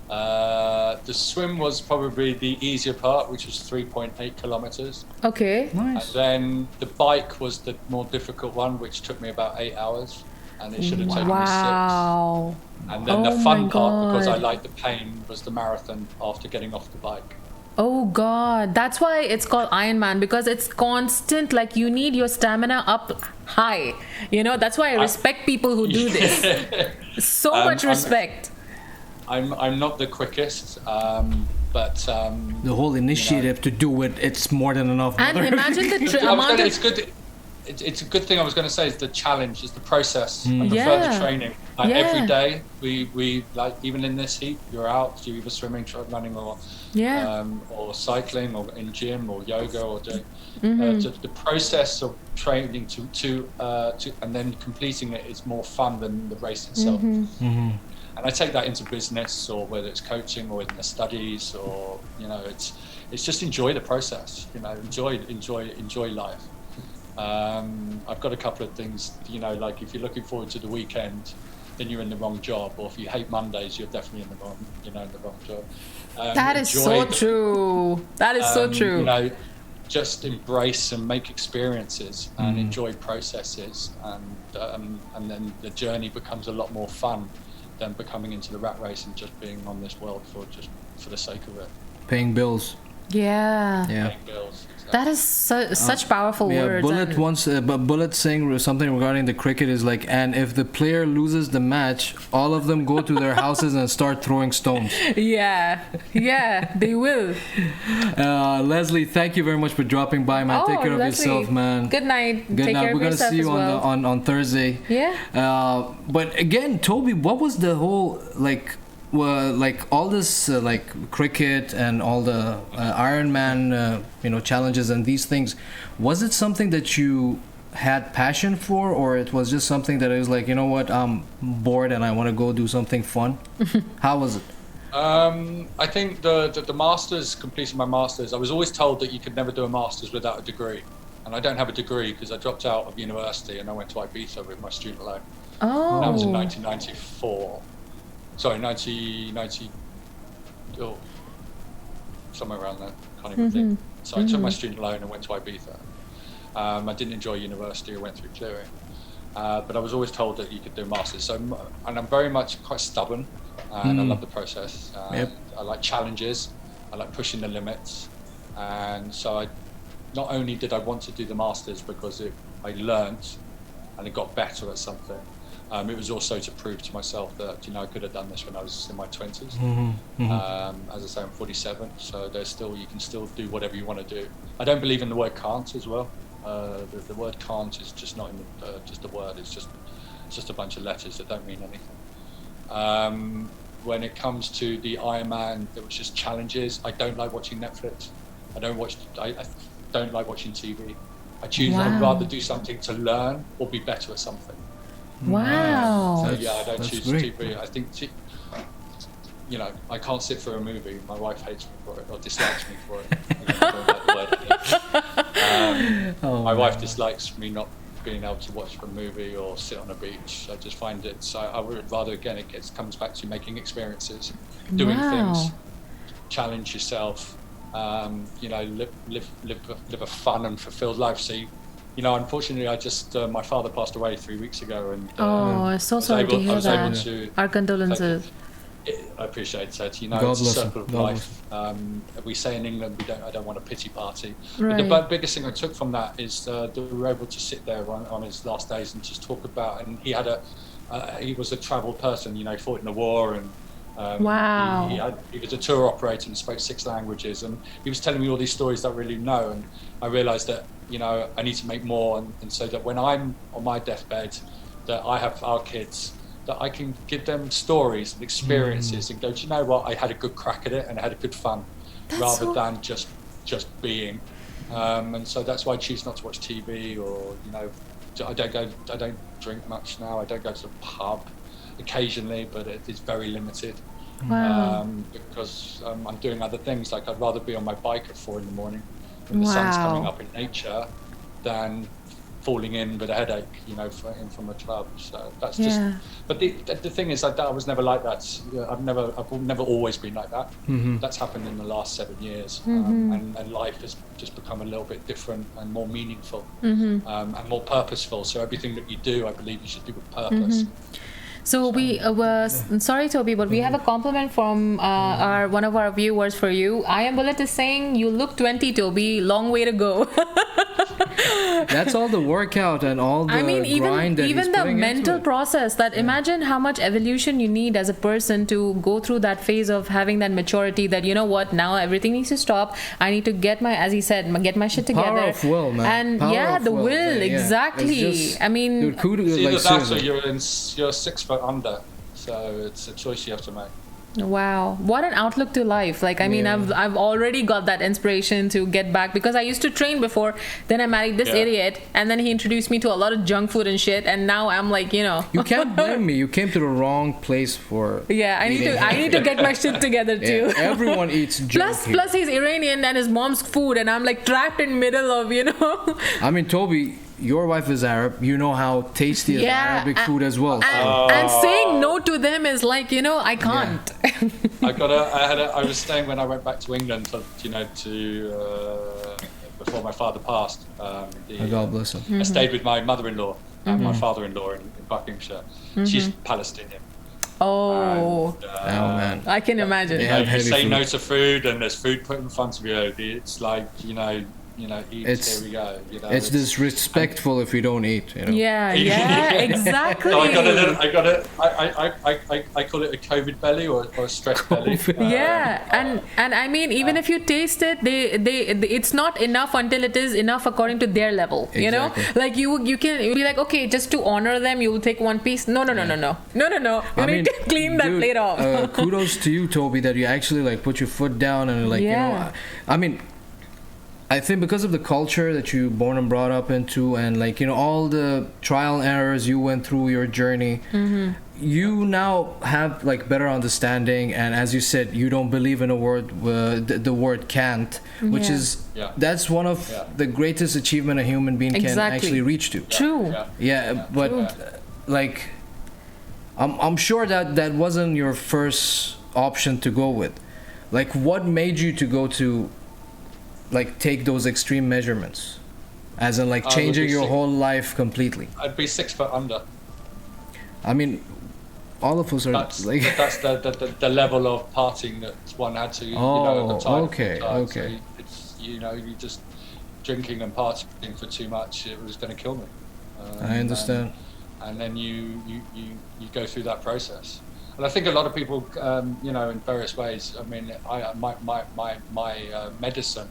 The swim was probably the easier part, which was 3.8 kilometers. Okay. Nice. And then the bike was the more difficult one, which took me about 8 hours, and it should have taken me 6. Wow. And then the fun part, because I liked the pain, was the marathon after getting off the bike. Oh God, that's why it's called Ironman, because it's constant, like you need your stamina up high. That's why I respect people who do this. So much respect. I'm not the quickest, but the whole initiative to do it, it's more than enough. And imagine the amount it's good. It's a good thing I was going to say is the challenge, is the process. I prefer the training. Every day, we like, even in this heat, you're out. You're either swimming, running, or cycling, or in gym, or yoga, or doing. The process of training to and then completing it is more fun than the race itself. And I take that into business, or whether it's coaching, or in the studies, or it's just enjoy the process. Enjoy life. I've got a couple of things. Like if you're looking forward to the weekend, then you're in the wrong job. Or if you hate Mondays, you're definitely in the wrong job. That is so true. That is so true. Just embrace and make experiences and enjoy processes, and then the journey becomes a lot more fun than becoming into the rat race and just being on this world for the sake of it. Paying bills. Yeah. Paying bills. Exactly. That is such powerful words. Bullet saying something regarding the cricket is like, and if the player loses the match, all of them go to their houses and start throwing stones. Yeah, they will. Leslie, thank you very much for dropping by, man. Take care of yourself, man. Good night. Good night. We're gonna see you on Thursday. Yeah. But again, Tobie, what was the whole all this cricket and all the Ironman challenges and these things, was it something that you had passion for, or it was just something that I was like, what, I'm bored and I want to go do something fun? How was it? I think the masters, completing my masters, I was always told that you could never do a masters without a degree, and I don't have a degree because I dropped out of university and I went to Ibiza with my student loan. And that was in 1994. Sorry, 1990, somewhere around there, can't even think. So I took my student loan and went to Ibiza. I didn't enjoy university, I went through clearing. But I was always told that you could do masters. And I'm very much quite stubborn, and I love the process. I like challenges, I like pushing the limits. And so not only did I want to do the masters because I learnt and I got better at something, it was also to prove to myself that I could have done this when I was in my 20s. As I say, I'm 47, so you can still do whatever you want to do. I don't believe in the word can't as well. The word can't is just not just a word. It's just a bunch of letters that don't mean anything. When it comes to the Ironman, there was just challenges. I don't like watching Netflix. I don't like watching TV. I'd rather do something to learn or be better at something. Wow. So I don't choose TV. I think, I can't sit through a movie. My wife hates me for it, or dislikes me for it. I don't like the word. My wife dislikes me not being able to watch a movie or sit on a beach. I just find it. So I would rather, again, it comes back to making experiences, doing things, challenge yourself. Live a fun and fulfilled life. So. Unfortunately, my father passed away 3 weeks ago, and so sorry to hear that. Our condolences. I appreciate that. It's a circle of life. We say in England, I don't want a pity party. Right. But the biggest thing I took from that is that we were able to sit there on his last days and just talk about. And he had he was a travelled person, you know, fought in the war, and Wow. he was a tour operator and spoke 6 languages, and he was telling me all these stories that I really know, and I realised that, you know, I need to make more, and so that when I'm on my deathbed, that I have our kids, that I can give them stories and experiences and go, do you know what, I had a good crack at it and I had a good fun, rather than just being. And so that's why I choose not to watch TV, or, you know, I don't drink much now. I don't go to the pub, occasionally, but it is very limited. Wow. Because I'm doing other things. Like, I'd rather be on my bike at 4 in the morning when the sun's coming up in nature than falling in with a headache, you know, from a club. So that's just. But the thing is, I was never like that. I've never always been like that. That's happened in the last 7 years, and life has just become a little bit different and more meaningful, and more purposeful. So everything that you do, I believe you should do with purpose. So we sorry, Tobie, but we have a compliment from one of our viewers for you. I Am Bullet is saying you look 20, Tobie. Long way to go. That's all the workout and all the grind that even he's the putting mental into it. process. That imagine how much evolution you need as a person to go through that phase of having that maturity. That, you know what, now everything needs to stop. I need to get my, as he said, get my shit together. Power of will, man. And Power the of will, exactly. Just, I mean, dude, kudos, It's either like, that or seriously. you're 6 foot under. So it's a choice you have to make. wow, what an outlook to life. Like, I mean, I've already got that inspiration to get back, because I used to train before, then I married this idiot, and then he introduced me to a lot of junk food and shit, and now I'm like, you know. You can't blame me. You came to the wrong place for I need to get my shit together too. Everyone eats junk Plus he's Iranian and his mom's food, and I'm like trapped in middle of, you know. I mean, Tobie, your wife is Arab. You know how tasty is Arabic food as well. And saying no to them is like, you know, I can't. I was staying when I went back to England, before my father passed. God bless him. I stayed with my mother-in-law and my father-in-law in Buckinghamshire. She's Palestinian. Oh, Man. I can imagine. You say no to food, and there's food put in front of you. It's like, you know, eat, here we go. You know, it's disrespectful if you don't eat. You know? Yeah, exactly. So I call it a COVID belly or a stress belly. And I mean, even if you taste it, it's not enough until it is enough according to their level. You know, like you'll be like, okay, just to honor them, you will take one piece. No. You need to clean that plate off. Kudos to you, Tobie, that you actually like put your foot down and like, you know, I mean, I think because of the culture that you born and brought up into, and like, you know, all the trial and errors you went through your journey, you now have like better understanding. And as you said, you don't believe in a word, the word can't, which is that's one of the greatest achievement a human being can actually reach to. True. But like, I'm sure that wasn't your first option to go with. Like, what made you to go to like take those extreme measurements, as in like changing your whole life completely? I'd be 6 foot under. I mean, all of us are that's the level of partying that one had to, you know, at the time. Okay. So it's, you know, you just drinking and partying for too much, it was going to kill me. I understand. And then you go through that process. And I think a lot of people, you know, in various ways. I mean, my medicine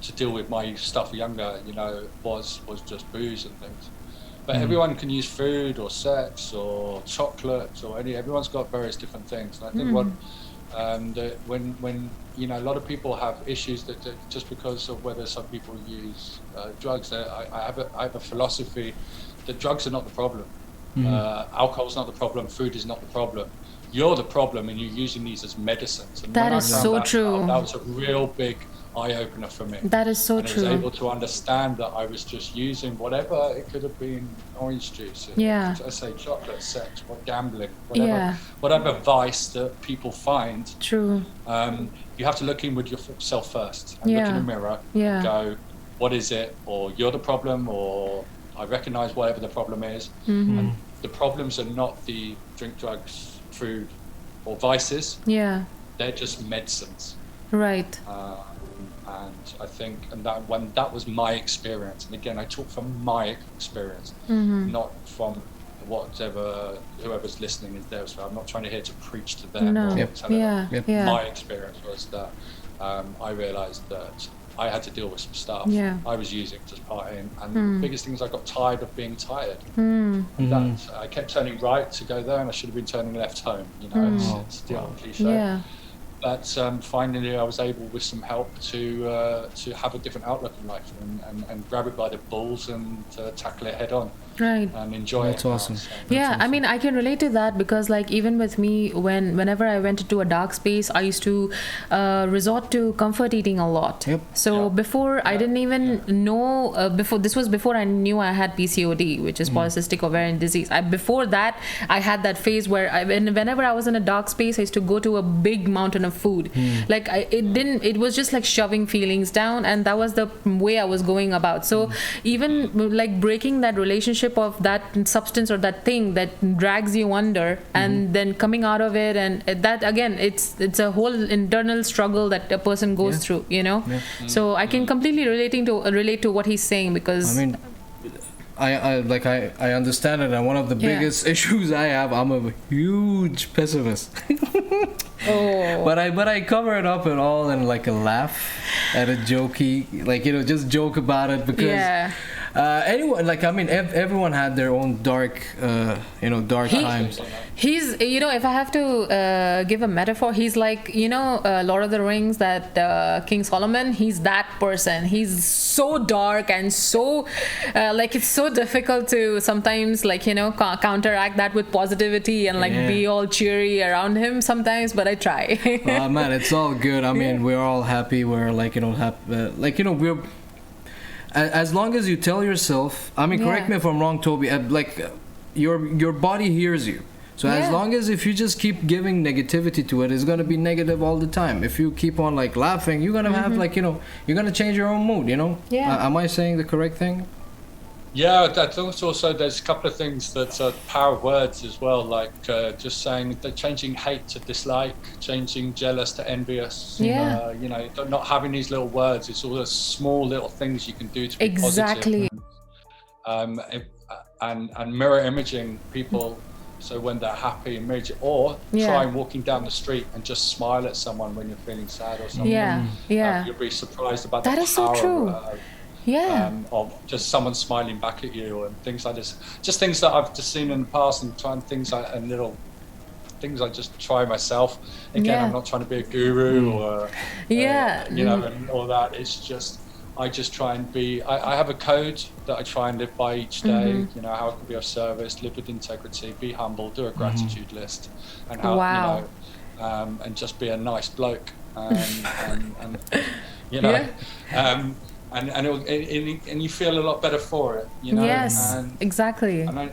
to deal with my stuff younger, you know, was just booze and things. But everyone can use food or sex or chocolate or everyone's got various different things. And I think when you know, a lot of people have issues that just because of whether some people use drugs. I have a philosophy that drugs are not the problem. Alcohol's not the problem. Food is not the problem. You're the problem, and you're using these as medicines. And that is so true. That was a real big eye-opener for me. That is so true. I was able to understand that I was just using whatever. It could have been orange juice, I say chocolate, sex, gambling, whatever vice that people find. True. You have to look in with yourself first and look in the mirror and go, what is it? Or you're the problem, or I recognize whatever the problem is. And the problems are not the drink, drugs, food, or vices. They're just medicines. Right. And I think, that was my experience. And again, I talk from my experience, not from whoever's listening is theirs. So I'm not trying to here to preach to them. No. Or tell them. Yeah. My experience was that I realised that I had to deal with some stuff. Yeah. I was using to partying, and the biggest thing is I got tired of being tired. And that I kept turning right to go there, and I should have been turning left home. You know, it's the old cliche. Yeah. But finally, I was able, with some help, to have a different outlook in life and grab it by the balls and tackle it head on. Right. And enjoy That's it. awesome. Yeah, I mean, I can relate to that because, like, even with me, whenever I went into a dark space, I used to resort to comfort eating a lot. Yep. So before, I didn't even know. Before I knew I had PCOD, which is polycystic ovarian disease. Before that, I had that phase where whenever I was in a dark space, I used to go to a big mountain of food. Like it was just like shoving feelings down, and that was the way I was going about. So even like breaking that relationship of that substance or that thing that drags you under, and then coming out of it, and that again, it's a whole internal struggle that a person goes through, you know. So I can completely relate to what he's saying, because I mean, I understand it, and one of the biggest issues I have, I'm a huge pessimist. But I cover it up and all in like a laugh at a jokey, like, you know, just joke about it, because anyone, like, I mean, everyone had their own dark times. He's, you know, if I have to give a metaphor, he's like, you know, Lord of the Rings, that King Solomon, he's that person. He's so dark and so like, it's so difficult to sometimes, like, you know, counteract that with positivity and like be all cheery around him sometimes, but I try. Man, it's all good. I mean, we're all happy. We're like, you know, like, you know, we're, as long as you tell yourself, I mean, correct me if I'm wrong, Tobie, like, your body hears you. So as long as if you just keep giving negativity to it, it's going to be negative all the time. If you keep on like laughing, you're going to have like, you know, you're going to change your own mood, you know? Am I saying the correct thing? Yeah, that's also, there's a couple of things that are power of words as well, like just saying that changing hate to dislike, changing jealous to envious. You know, not having these little words. It's all the small little things you can do to be positive. And mirror imaging people. So when they're happy, image, or try walking down the street and just smile at someone when you're feeling sad or something. You'll be surprised about that the is power so true. Of just someone smiling back at you, and things like this. Just things that I've just seen in the past, and trying little things I just try myself. Again, I'm not trying to be a guru or you know, and all that. It's just, I just try and be, I have a code that I try and live by each day, you know, how I can be of service, live with integrity, be humble, do a gratitude list, and how, you know, and just be a nice bloke, and you know, and you feel a lot better for it, you know. Yes, exactly. And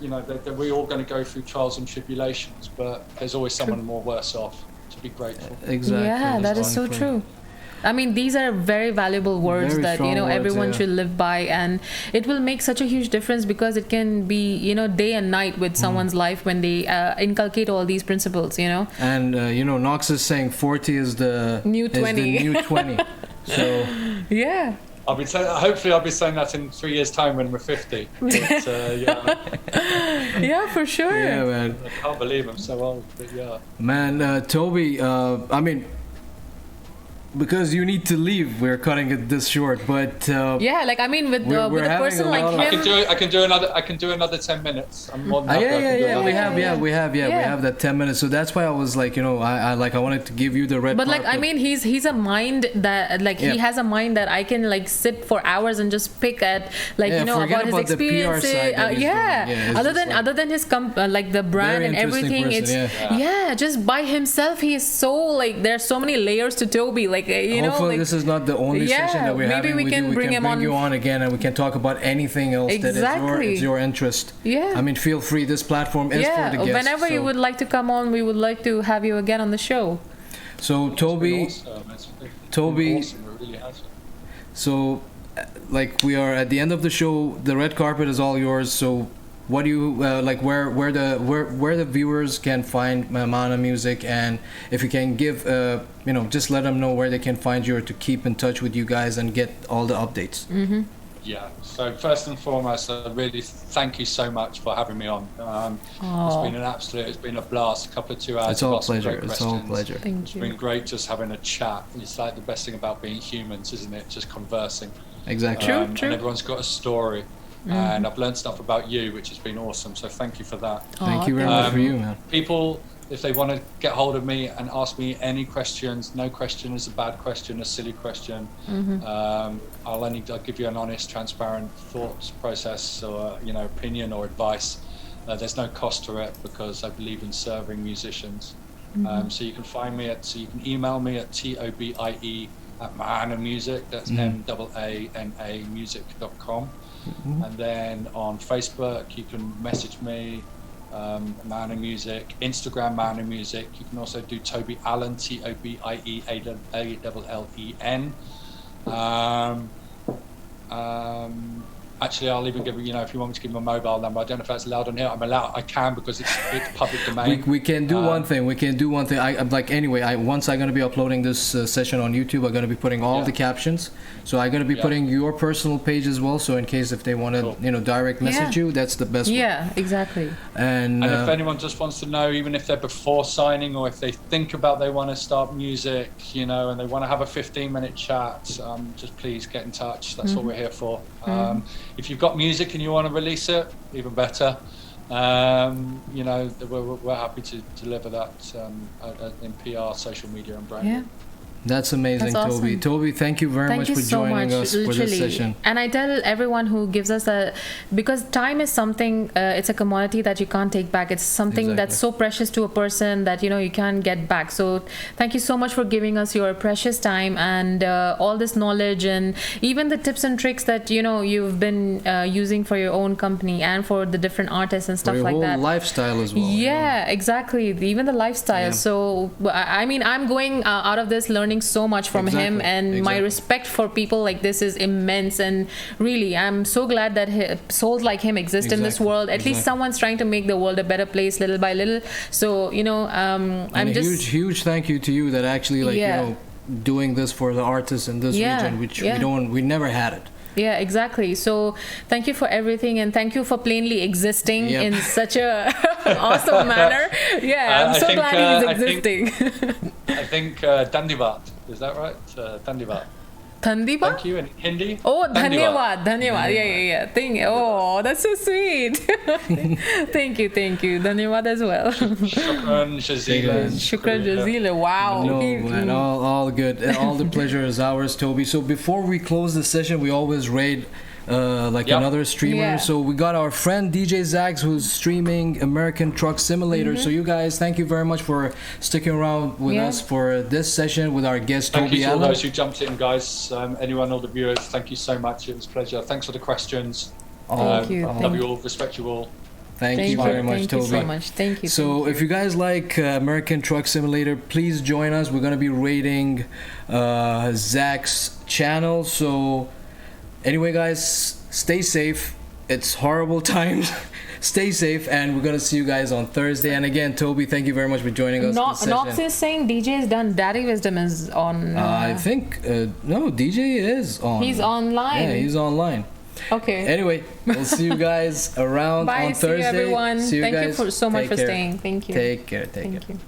you know, that we're all going to go through trials and tribulations, but there's always someone more worse off, to be grateful. Exactly. Yeah, that is so true. I mean, these are very valuable words that, you know, everyone should live by, and it will make such a huge difference, because it can be, you know, day and night with someone's life when they inculcate all these principles, you know. And you know, Knox is saying 40 is the new 20. So hopefully I'll be saying that in 3 years' time when we're 50. But, yeah, for sure. Yeah, man. I can't believe I'm so old, but Man, Tobie, I mean, because you need to leave, we're cutting it this short, but like, I mean, with a person like him, I can do another 10 minutes. I'm more than happy. We have that 10 minutes. So that's why I was like, you know, I wanted to give you the red carpet. Like, I mean, he's a mind that, like, he has a mind that I can like sit for hours and just pick at, like, you know, about his experiences. Other than his like the brand and everything, person, it's just by himself, he is so, like, there's so many layers to Tobie. Like, you know, hopefully this is not the only session that we're having. Maybe we can bring you on again, and we can talk about anything else that is your interest. I mean, feel free. This platform is for the guests. Whenever you would like to come on, we would like to have you again on the show. So Tobie, so like, we are at the end of the show. The red carpet is all yours. So what do you like, where the viewers can find MENA music, and if you can give you know, just let them know where they can find you, or to keep in touch with you guys and get all the updates. Yeah. So first and foremost, I really thank you so much for having me on. It's been a blast. A couple of 2 hours. It's all pleasure. It's all pleasure. Thank you. It's been great just having a chat. It's like the best thing about being humans, isn't it? Just conversing. Exactly. True. And everyone's got a story. And I've learned stuff about you, which has been awesome. So thank you for that. Thank you very much for you, man. People, if they want to get hold of me and ask me any questions, no question is a bad question, a silly question. I'll give you an honest, transparent thought process or opinion or advice. There's no cost to it because I believe in serving musicians. So you can find me you can email me at Tobie at Maana Music. That's MAANA music.com. And then on Facebook, you can message me, Maana Music, Instagram Maana Music. You can also do Tobie Allen, TOBIEALLEN. Actually, I'll even give if you want me to give my mobile number. I don't know if that's allowed on here. I can because it's public domain. We can do one thing. I'm like, anyway, once I'm going to be uploading this session on YouTube, I'm going to be putting all the captions. So I'm going to be putting your personal page as well. So in case if they want to, direct message you, that's the best way. Yeah, exactly. And if anyone just wants to know, even if they're before signing or if they think about they want to start music, and they want to have a 15-minute chat, just please get in touch. That's what we're here for. If you've got music and you want to release it, even better. We're happy to deliver that in PR, social media, and branding. Yeah. That's amazing, That's Tobie. awesome. Tobie, thank you very much for joining us for this session. And I tell everyone who gives us because time is something, it's a commodity that you can't take back. It's something that's so precious to a person that, you can't get back. So thank you so much for giving us your precious time and all this knowledge and even the tips and tricks that, you've been using for your own company and for the different artists and stuff like that. For your whole lifestyle as well. Yeah, exactly. Even the lifestyle. Yeah. So, I'm going out of this learning so much from him, and my respect for people like this is immense. And really, I'm so glad that souls like him exist in this world. At least someone's trying to make the world a better place little by little. So I'm just huge thank you to you that actually doing this for the artists in this region, which we never had it. Yeah, exactly. So thank you for everything, and thank you for plainly existing in such a awesome manner. Yeah, I'm so glad he's existing. I think Dandivat, is that right? Dandivat. Thandivat? Thank you in Hindi. Oh, Dhanyavad. Yeah. Oh, that's so sweet. Thank you. Dhanyavad as well. Shukran Jazeela. Wow. No, man, all good. All the pleasure is ours, Tobie. So before we close the session, we always raid another streamer. So we got our friend DJ Zags who's streaming American Truck Simulator. So you guys, thank you very much for sticking around with us for this session with our guest Tobie Allen. Thank you to all those who jumped in, guys. Anyone, all the viewers, thank you so much. It was a pleasure. Thanks for the questions. Thank you. Love you all. Respect you all. Thank you very much, Tobie. Thank you so much. Thank you. So if you guys like American Truck Simulator, please join us. We're going to be rating Zach's channel. So anyway, guys, stay safe. It's horrible times. Stay safe, and we're going to see you guys on Thursday. And again, Tobie, thank you very much for joining us. Nox is saying DJ is done. Daddy Wisdom is on. I think, no, DJ is on. He's online. Yeah, he's online. Okay. Anyway, we'll see you guys around on Thursday. Bye, see you everyone. See you Thank guys. you so much for care. staying. Thank you. Take care. Thank you.